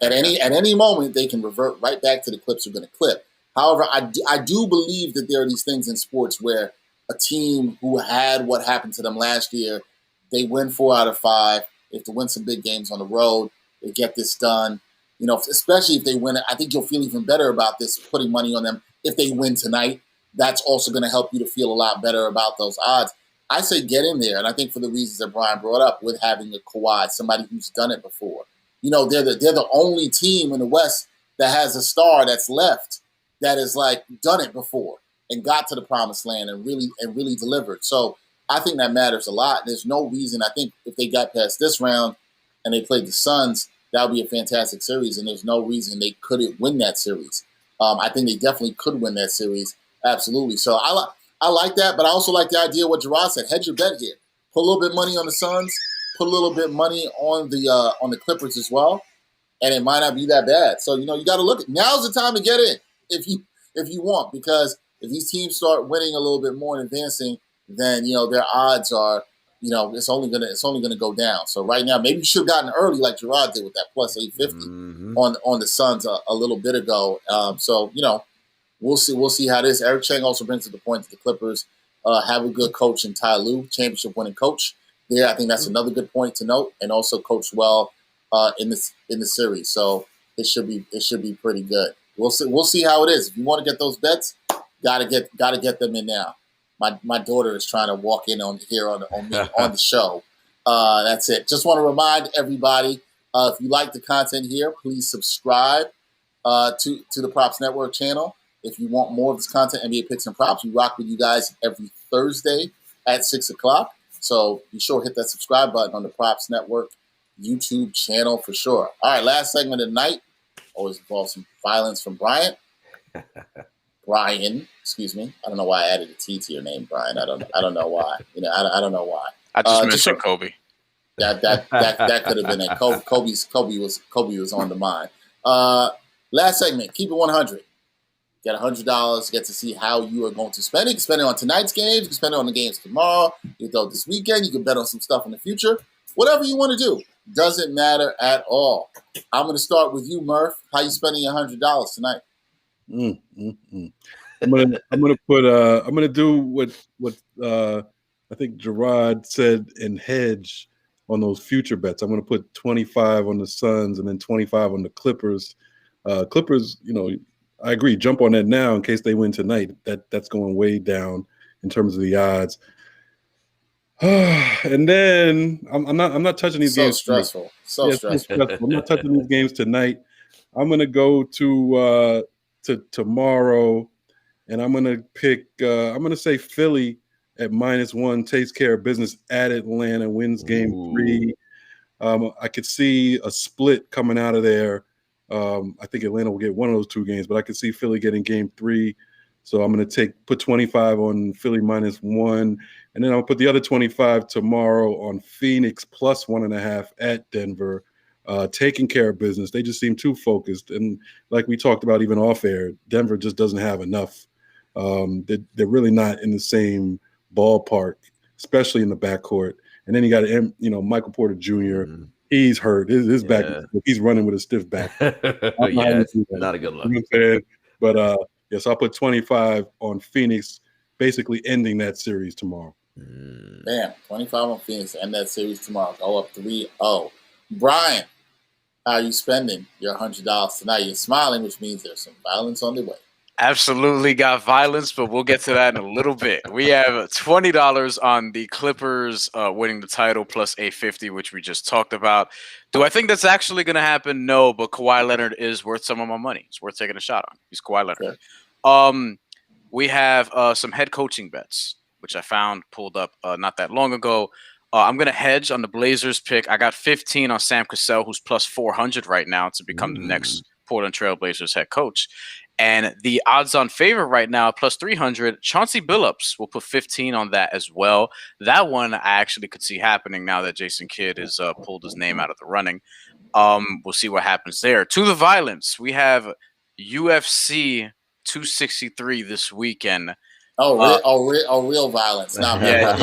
At any moment, they can revert right back to the Clips are going to clip. However, I do believe that there are these things in sports where a team who had what happened to them last year, they win 4 out of 5. They have to win some big games on the road. They get this done. Especially if they win it, I think you'll feel even better about this, putting money on them if they win tonight. that's also going to help you to feel a lot better about those odds. I say get in there, and I think for the reasons that Brian brought up with having a Kawhi, somebody who's done it before. You know, they're the only team in the West that has a star that's left that has like done it before and got to the promised land and really delivered. So I think that matters a lot. There's no reason. I think if they got past this round and they played the Suns, that would be a fantastic series, and there's no reason they couldn't win that series. I think they definitely could win that series, absolutely. So I like that, but I also like the idea of what Jarod said. Hedge your bet here. Put a little bit of money on the Suns. Put a little bit of money on the Clippers as well, and it might not be that bad. So you got to look. Now's the time to get in if you want, because if these teams start winning a little bit more and advancing, then their odds are it's only gonna go down. So right now, maybe you should have gotten early like Jarod did with that plus 850 on the Suns a little bit ago. So we'll see how this. Eric Chang also brings up the point that the Clippers have a good coach in Ty Lue, championship winning coach. There, I think that's another good point to note, and also coached well in the series. So it should be pretty good. We'll see how it is. If you want to get those bets, gotta get them in now. My daughter is trying to walk in on me on the show. That's it. Just want to remind everybody, if you like the content here, please subscribe to the Props Network channel. If you want more of this content, NBA Picks and Props, we rock with you guys every Thursday at 6 o'clock. So be sure to hit that subscribe button on the Props Network YouTube channel for sure. All right, last segment of the night. Always involves some violence from Brian, excuse me. I don't know why I added a T to your name, Brian. I don't know why. I don't know why. I just mentioned Kobe. That could have been it. Kobe was on the mind. Last segment. Keep it 100. Get $100. Get to see how you are going to spend it. You can spend it on tonight's games. You can spend it on the games tomorrow. You can throw it this weekend. You can bet on some stuff in the future. Whatever you want to do. Doesn't matter at all. I'm going to start with you, Murph. How you spending your $100 tonight? I'm gonna do what I think Jarod said and hedge on those future bets. I'm gonna put 25 on the Suns and then 25 on the Clippers. Clippers, I agree. Jump on that now in case they win tonight. That's going way down in terms of the odds. And then I'm not touching these games. Stressful. Stressful. I'm not touching these games tonight. I'm gonna go to tomorrow, and I'm gonna pick. I'm gonna say Philly at -1 takes care of business at Atlanta, wins game 3. I could see a split coming out of there. I think Atlanta will get one of those 2 games, but I could see Philly getting game 3. So I'm going to put 25 on Philly -1, and then I'll put the other 25 tomorrow on Phoenix +1.5 at Denver, taking care of business. They just seem too focused, and like we talked about even off air, Denver just doesn't have enough. They're really not in the same ballpark, especially in the backcourt. And then you got Michael Porter Jr. He's hurt. His back. He's running with a stiff back. Not a good look. You know what I'm saying? But yes, I'll put 25 on Phoenix, basically ending that series tomorrow. Bam, 25 on Phoenix to end that series tomorrow. Go up 3-0. Brian, how are you spending your $100 tonight? You're smiling, which means there's some violence on the way. Absolutely got violence, but we'll get to that in a little bit. We have $20 on the Clippers winning the title plus 850, which we just talked about. Do I think that's actually going to happen? No, but Kawhi Leonard is worth some of my money. It's worth taking a shot on. He's Kawhi Leonard. Okay. We have some head coaching bets, which I found pulled up not that long ago. I'm going to hedge on the Blazers pick. I got 15 on Sam Cassell, who's plus 400 right now to become the next Portland Trail Blazers head coach. And the odds-on favorite right now, plus 300, Chauncey Billups will put 15 on that as well. That one I actually could see happening now that Jason Kidd has pulled his name out of the running. We'll see what happens there. To the violence, we have UFC 263 this weekend. Real violence. Not yeah.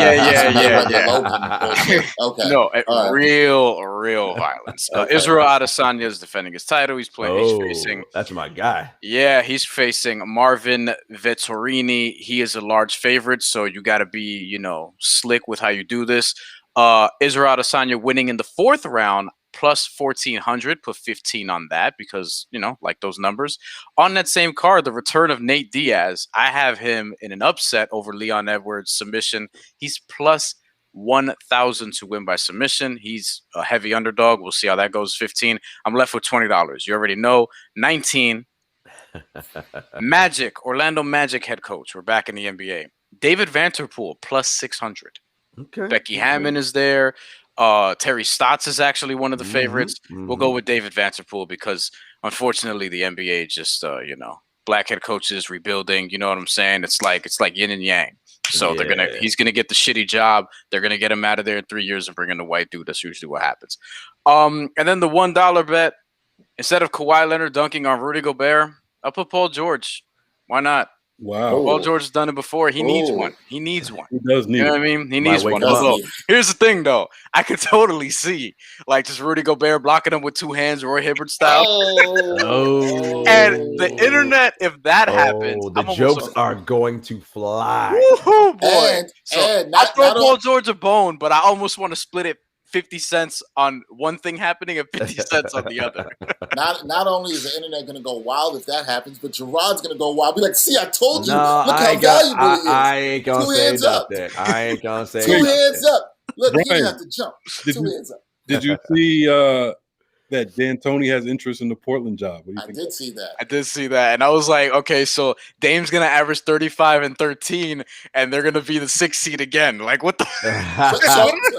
Okay. No, real violence. Israel Adesanya is defending his title. He's facing. That's my guy. Yeah, he's facing Marvin Vettorini. He is a large favorite, so you got to be, slick with how you do this. Israel Adesanya winning in the 4th round, plus 1,400. Put 15 on that because, like those numbers. On that same card, the return of Nate Diaz. I have him in an upset over Leon Edwards submission. He's plus 1,000 to win by submission. He's a heavy underdog. We'll see how that goes. 15. I'm left with $20. You already know. 19. Magic, Orlando Magic head coach. We're back in the NBA. David Vanterpool plus 600. Okay. Becky Hammond is there. Terry Stotts is actually one of the favorites. We'll go with David Vanterpool because unfortunately the NBA just black head coaches rebuilding. You know what I'm saying? It's like yin and yang. So he's gonna get the shitty job. They're gonna get him out of there in 3 years and bring in the white dude. That's usually what happens. And then the $1 bet, instead of Kawhi Leonard dunking on Rudy Gobert, I'll put Paul George. Why not? Wow. Paul George has done it before. He needs one. He needs one. He does need You know what I mean? He needs one. Although, here's the thing, though. I could totally see, just Rudy Gobert blocking him with two hands, Roy Hibbert style. And the internet, if that happens, the jokes are going to fly. Woo-hoo, boy. And I throw Paul George a bone, but I almost want to split it 50 cents on one thing happening and 50 cents on the other. Not only is the internet going to go wild if that happens, but Jarod's going to go wild. Be like, see, I told you. No, Look how valuable he is. I ain't going to say nothing. I ain't going to say nothing. 2 hands up. Look, Brian, he didn't have to jump. 2 hands up. Did you see that D'Antoni has interest in the Portland job? What do you think? I did see that. And I was like, okay, so Dame's going to average 35 and 13, and they're going to be the 6th seed again. Like, what the?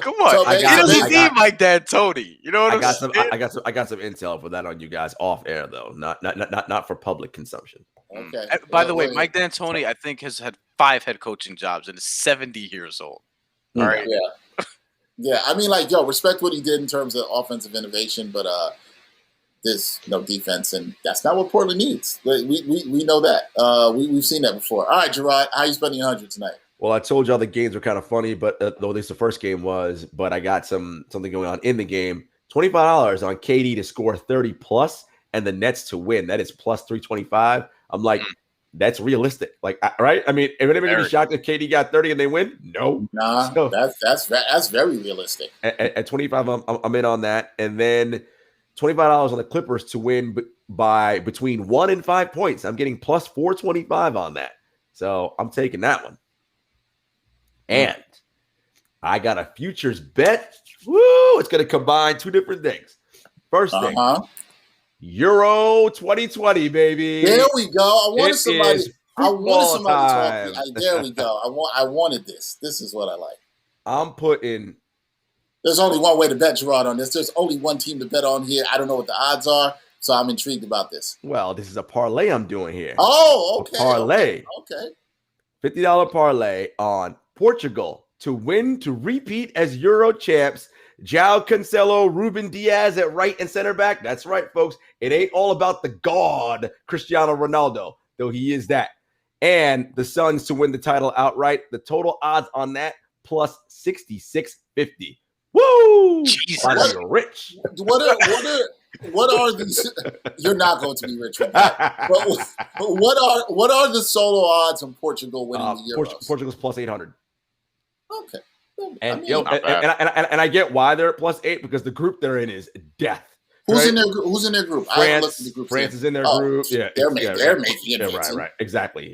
Come on. He doesn't need Mike D'Antoni. You know what I'm saying? I got some intel for that on you guys off air, though. Not for public consumption. Okay. By the way, Mike D'Antoni, I think, has had 5 head coaching jobs and is 70 years old. All right. Yeah. Yeah, I mean, respect what he did in terms of offensive innovation, but there's no defense, and that's not what Portland needs. We know that. We've seen that before. All right, Jarod, how you spending 100 tonight? Well, I told y'all the games were kind of funny, but though at least the first game was, but I got something going on in the game. $25 on KD to score 30 plus and the Nets to win. That is plus 325. I'm like, that's realistic. Right? I mean, if anybody be shocked if KD got 30 and they win? No. Nah, so, that's very realistic. At 25, I'm in on that. And then $25 on the Clippers to win by between 1 and 5 points. I'm getting plus 425 on that. So I'm taking that one. And I got a futures bet. Woo! It's going to combine 2 different things. First thing. Euro 2020, baby. There we go. I wanted somebody to talk. There we go. I wanted this. This is what I like. I'm putting. There's only one way to bet, Jarod, on this. There's only one team to bet on here. I don't know what the odds are, so I'm intrigued about this. Well, this is a parlay I'm doing here. Oh, okay. A parlay. Okay. $50 parlay on Portugal to win to repeat as Euro champs. João Cancelo, Ruben Diaz at right and center back. That's right, folks. It ain't all about the god Cristiano Ronaldo, though he is that. And the Suns to win the title outright. The total odds on that plus 66.50. Woo! Jesus. You're rich. What are these? You're not going to be rich with that. But what are the solo odds on Portugal winning the Euros? Portugal's plus 800. Okay. And I get why they're at plus 8 because the group they're in is death. Who's in their group? France is in their group. Yeah, they're making it. Right. Exactly.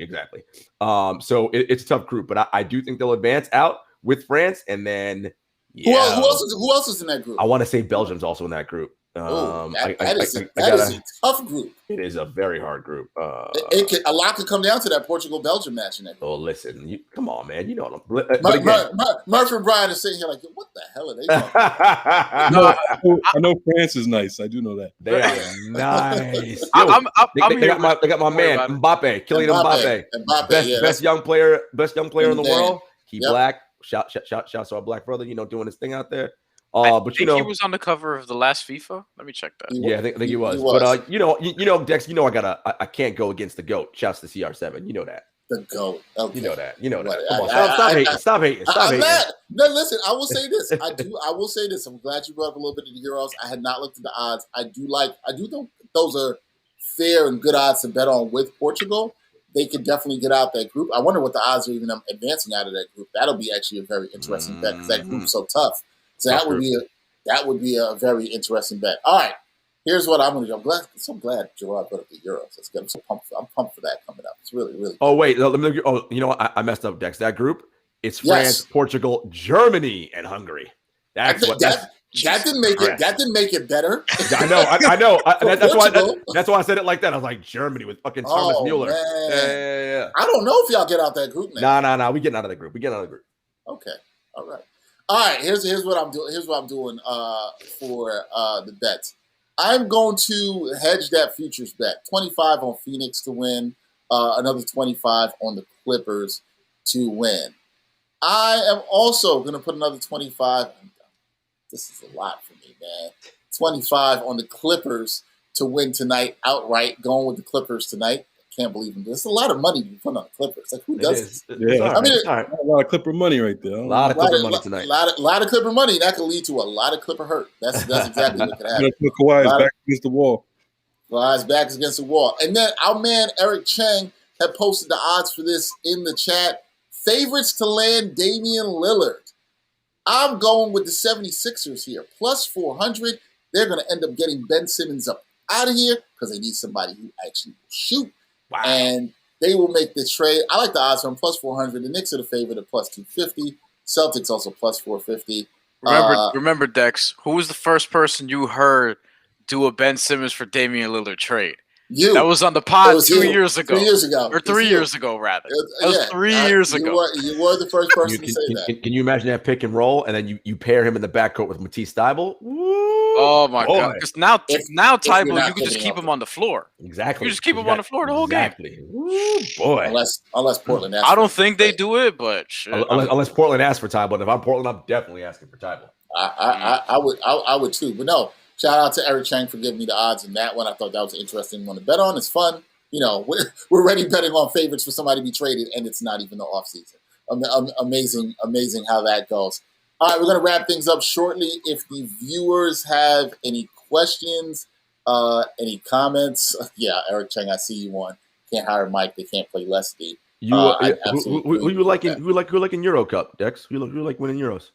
So it's a tough group, but I do think they'll advance out with France, and then who else is in that group? I want to say Belgium's also in that group. That is a tough group. It is a very hard group. A lot could come down to that Portugal-Belgium match in that group. Oh, listen, come on, man. You know Murphy and Brian are sitting here like, what the hell are they talking I know France is nice. I do know that. They are nice. They got my man Mbappe, Kylian Mbappe. Best young player in the world. He black. Shout to our black brother. Doing his thing out there. I think he was on the cover of the last FIFA. Let me check that. Yeah, I think he was. But Dex, I can't go against the GOAT. Shouts to CR7. You know that. The GOAT. Okay. You know that. Come on, stop hating. No, listen. I will say this. I will say this. I'm glad you brought up a little bit of the Euros. I had not looked at the odds. I do think those are fair and good odds to bet on with Portugal. They could definitely get out that group. I wonder what the odds are even advancing out of that group. That'll be actually a very interesting bet because that group's so tough. So that would be That would be a very interesting bet. All right, here's what I'm going to do. I'm so glad Jarod put up the Euros. That's good. I'm so pumped. I'm pumped for that coming up. It's really, really good. Oh, wait. Let me, you know what? I messed up, Dex. That group, it's France, Portugal, Germany, and Hungary. That didn't make it. That didn't make it better. I know. That's why I said it like that. I was like, Germany with fucking Thomas Mueller. Yeah. I don't know if y'all get out that group now. Nah. We getting out of the group. Okay. All right. Here's what I'm doing. Here's what I'm doing for the bets. I'm going to hedge that futures bet. 25 on Phoenix to win. Another 25 on the Clippers to win. I am also going to put another 25. This is a lot for me, man. 25 on the Clippers to win tonight outright. Going with the Clippers tonight. Can't believe it. There's a lot of money to be put on the Clippers. Like, who does this? Yeah, I mean, a lot of Clipper money right there. A lot of Clipper money tonight. A lot of Clipper money. That could lead to a lot of Clipper hurt. That's exactly what could happen. Kawhi is back against the wall. Kawhi's back against the wall. And then our man Eric Chang had posted the odds for this in the chat. Favorites to land Damian Lillard. I'm going with the 76ers here. Plus 400. They're going to end up getting Ben Simmons up out of here because they need somebody who actually will shoot. Wow. And they will make the trade. I like the odds from plus 400. The Knicks are the favorite at plus 250. Celtics also plus 450. Remember, Dex, who was the first person you heard do a Ben Simmons for Damian Lillard trade? You. That was on the pod 2 years ago. 2 years ago. Or 3 years ago, rather. That was 3 years ago. You were the first person to say that. Can you imagine that pick and roll, and then you pair him in the backcourt with Matisse Thybulle? Oh, my God. Because now Thybulle, you can just keep him on the floor. Exactly. You just keep him on the floor the whole game. Ooh, boy. Unless Portland asks. I don't think they do it, but shit. Unless Portland asks for Thybulle. If I'm Portland, I'm definitely asking for Thybulle. I would too. But no, shout out to Eric Chang for giving me the odds in that one. I thought that was an interesting one to bet on. It's fun. You know, we're already betting on favorites for somebody to be traded, and it's not even the offseason. Amazing how that goes. All right, we're going to wrap things up shortly. If the viewers have any questions, any comments, yeah, Eric Chang, I see you on. Can't hire Mike. They can't play Leslie. Who you liking? Who liking Euro Cup, Dex? Who like winning Euros?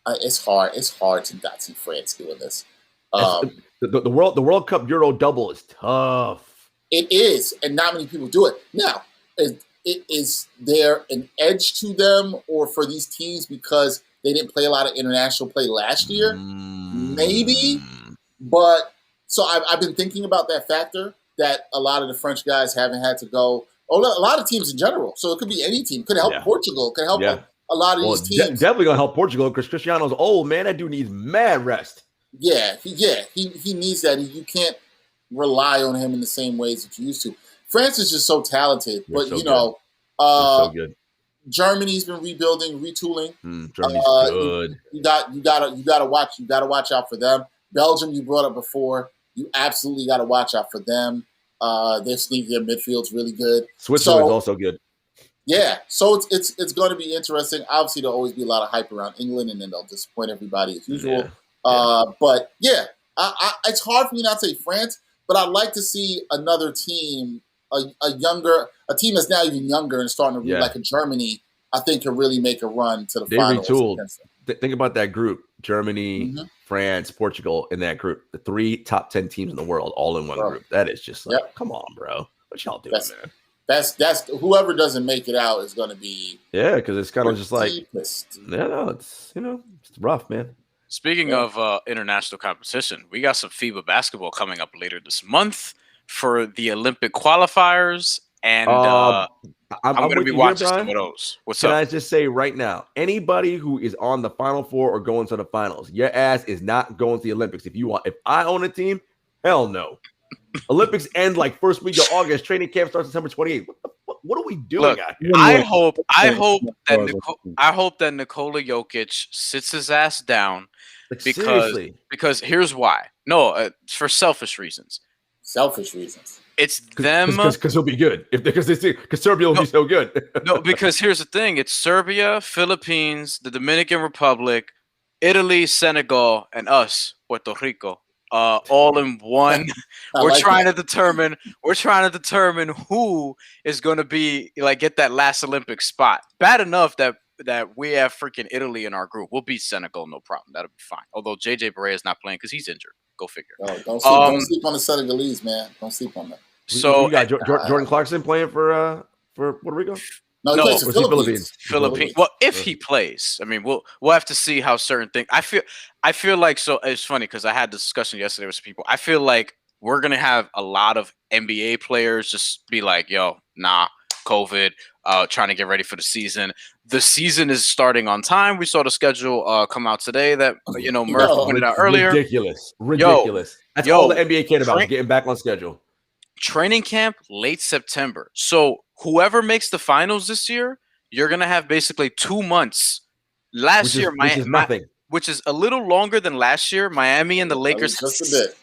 It's hard. It's hard to not see France doing this. The World Cup Euro double is tough. It is, and not many people do it. Now, is there an edge to them, or for these teams because they didn't play a lot of international play last year? Maybe, but so I've been thinking about that factor that a lot of the French guys haven't had to go. A lot of teams in general. So it could be any team. Could help Portugal. Could help a lot of these teams. Definitely gonna help Portugal because Cristiano's old, man. That dude needs mad rest. Yeah, he needs that. You can't rely on him in the same ways that you used to. France is just so talented, but so good. Germany's been rebuilding, retooling. Germany's good. You gotta watch out for them. Belgium, you brought up before. You absolutely gotta watch out for them. Their midfield's really good. Switzerland's also good. Yeah, so it's going to be interesting. Obviously, there'll always be a lot of hype around England, and then they'll disappoint everybody as usual. But yeah, it's hard for me not to say France, but I'd like to see another team, a team that's now even younger and starting to read like a Germany. I think can really make a run to the finals. They retooled. Think about that group: Germany, France, Portugal. In that group, the 3 top 10 teams in the world, all in one group. That is just like, come on, bro. What y'all doing, man? That's whoever doesn't make it out is going to be because it's kind of just like it's rough, man. Speaking of international competition, we got some FIBA basketball coming up later this month for the Olympic qualifiers, and I'm going to be watching some of those. Can I just say right now, anybody who is on the Final Four or going to the finals, your ass is not going to the Olympics. If I own a team, hell no. Olympics end like first week of August. Training camp starts September 28th. What are we doing out here? I hope that Nikola Jokic sits his ass down because here's why. No, for selfish reasons. Selfish reasons. It's them because he'll be good. Because Serbia will be so good. No, because here's the thing: it's Serbia, Philippines, the Dominican Republic, Italy, Senegal, and us, Puerto Rico. All in one. We're trying to determine who is going to be get that last Olympic spot. Bad enough that that we have freaking Italy in our group. We'll beat Senegal, no problem. That'll be fine. Although JJ Barea is not playing because he's injured. Go figure. Don't sleep on the Senegalese, man. Don't sleep on them. So you got Jordan Clarkson playing for Puerto Rico? No, he plays for Philippines. Philippines. Well, if he plays, I mean, we'll have to see how certain things. I feel like, so it's funny because I had this discussion yesterday with some people. I feel like we're gonna have a lot of NBA players just be like, "Yo, nah, COVID, trying to get ready for the season." The season is starting on time. We saw the schedule come out today that Murph pointed out earlier. Ridiculous. That's all the NBA cared about, getting back on schedule. Training camp late September. So whoever makes the finals this year, you're gonna have basically 2 months. Which is nothing. Which is a little longer than last year. Miami and the Lakers just a bit.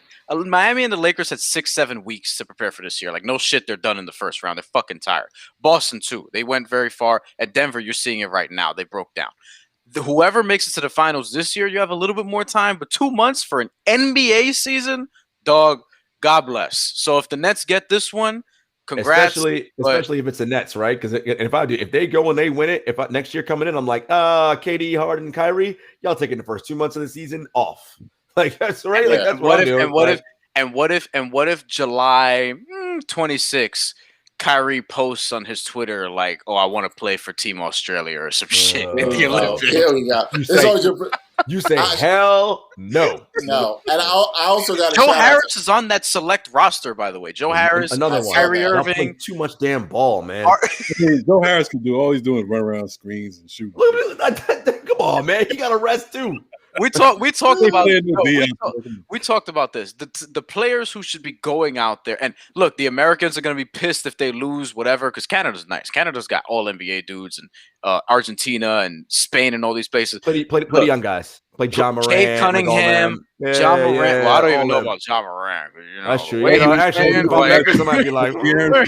Miami and the Lakers had 6-7 weeks to prepare for this year. Like, no shit, they're done in the first round. They're fucking tired. Boston too. They went very far. At Denver, you're seeing it right now. They broke down. Whoever makes it to the finals this year, you have a little bit more time. But 2 months for an NBA season, dog. God bless. So if the Nets get this one, congrats. Especially if it's the Nets, right? Because if they go and they win it, next year coming in, I'm like, KD, Harden, and Kyrie, y'all taking the first 2 months of the season off. Like, that's right. Yeah. Like, that's what I'm doing. And what if July 26th, Kyrie posts on his Twitter like, "Oh, I want to play for Team Australia" or some shit in the Olympics. Here we go. You say hell no. No. And I also got Joe Harris is on that select roster, by the way. Joe Harris, another one. Kyrie Irving. Too much damn ball, man. Joe Harris can do all he's doing is run around screens and shoot. Come on, man. He got a rest too. We talked about this. The players who should be going out there, and look, the Americans are going to be pissed if they lose, whatever, because Canada's nice. Canada's got all NBA dudes, and Argentina and Spain and all these places. Play young guys. Play John Morant, Kate Cunningham, John Morant. Yeah, well, I don't even know about John Morant. That's true. Actually, I might be like, De'Aaron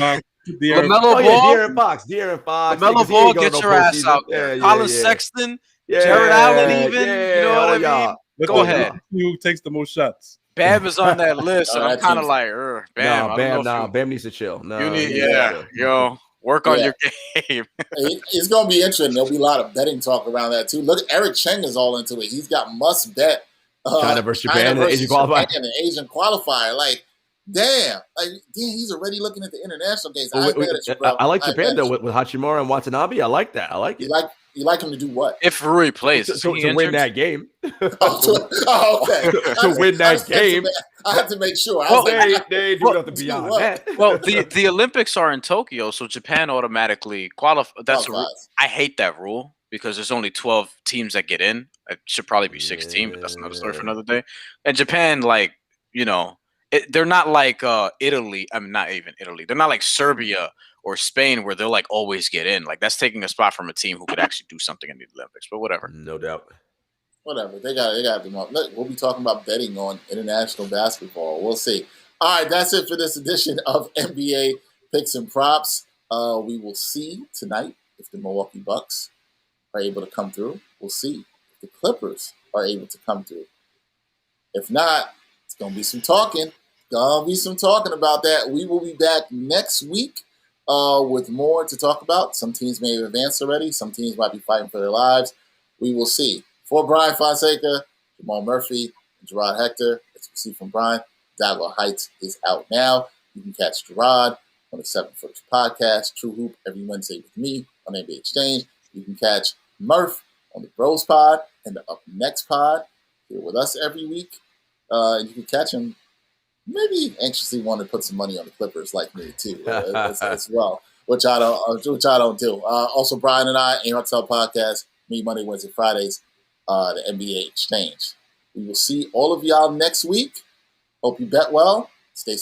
Fox. LaMelo Ball, get your ass out there. Colin Sexton. Jared Allen, even. You know what I mean? Go ahead. Who takes the most shots? Bam is on that list, and I'm kind of like, Bam. Bam needs to chill. No, you need, work on your game. It's going to be interesting. There'll be a lot of betting talk around that, too. Look, Eric Cheng is all into it. He's got must bet. China versus Japan and Asian qualifier. And an Asian qualifier. Like, damn, he's already looking at the international games. I like Japan, though, with Hachimura and Watanabe. I like that. I like it. You like him to do what? If Rui plays. To win that game. Okay. To win that game. I have to make sure. They do nothing beyond that. Well, the Olympics are in Tokyo, so Japan automatically qualifies. I hate that rule because there's only 12 teams that get in. It should probably be 16, but that's another story for another day. And Japan, they're not like Italy. I mean, not even Italy. They're not like Serbia or Spain where they'll like always get in. Like, that's taking a spot from a team who could actually do something in the Olympics. But whatever. No doubt. Whatever. They got them up. Look, we'll be talking about betting on international basketball. We'll see. All right, that's it for this edition of NBA Picks and Props. We will see tonight if the Milwaukee Bucks are able to come through. We'll see if the Clippers are able to come through. If not, it's going to be some talking. About that. We will be back next week with more to talk about. Some teams may have advanced already. Some teams might be fighting for their lives. We will see. For Bryan Fonseca, Jamal Murphy, and Jarod Hector, as you see from Bryan, Dagger Heights is out now. You can catch Jarod on the 7 Footers podcast, True Hoop, every Wednesday with me on NBA Exchange. You can catch Murph on the Bros Pod and the Up Next Pod here with us every week. And you can catch him maybe anxiously want to put some money on the Clippers like me too as well, which I don't do. Also, Bryan and I, Aim Tell Podcast, me Monday, Wednesday, Fridays, the NBA Exchange. We will see all of y'all next week. Hope you bet well. Stay safe.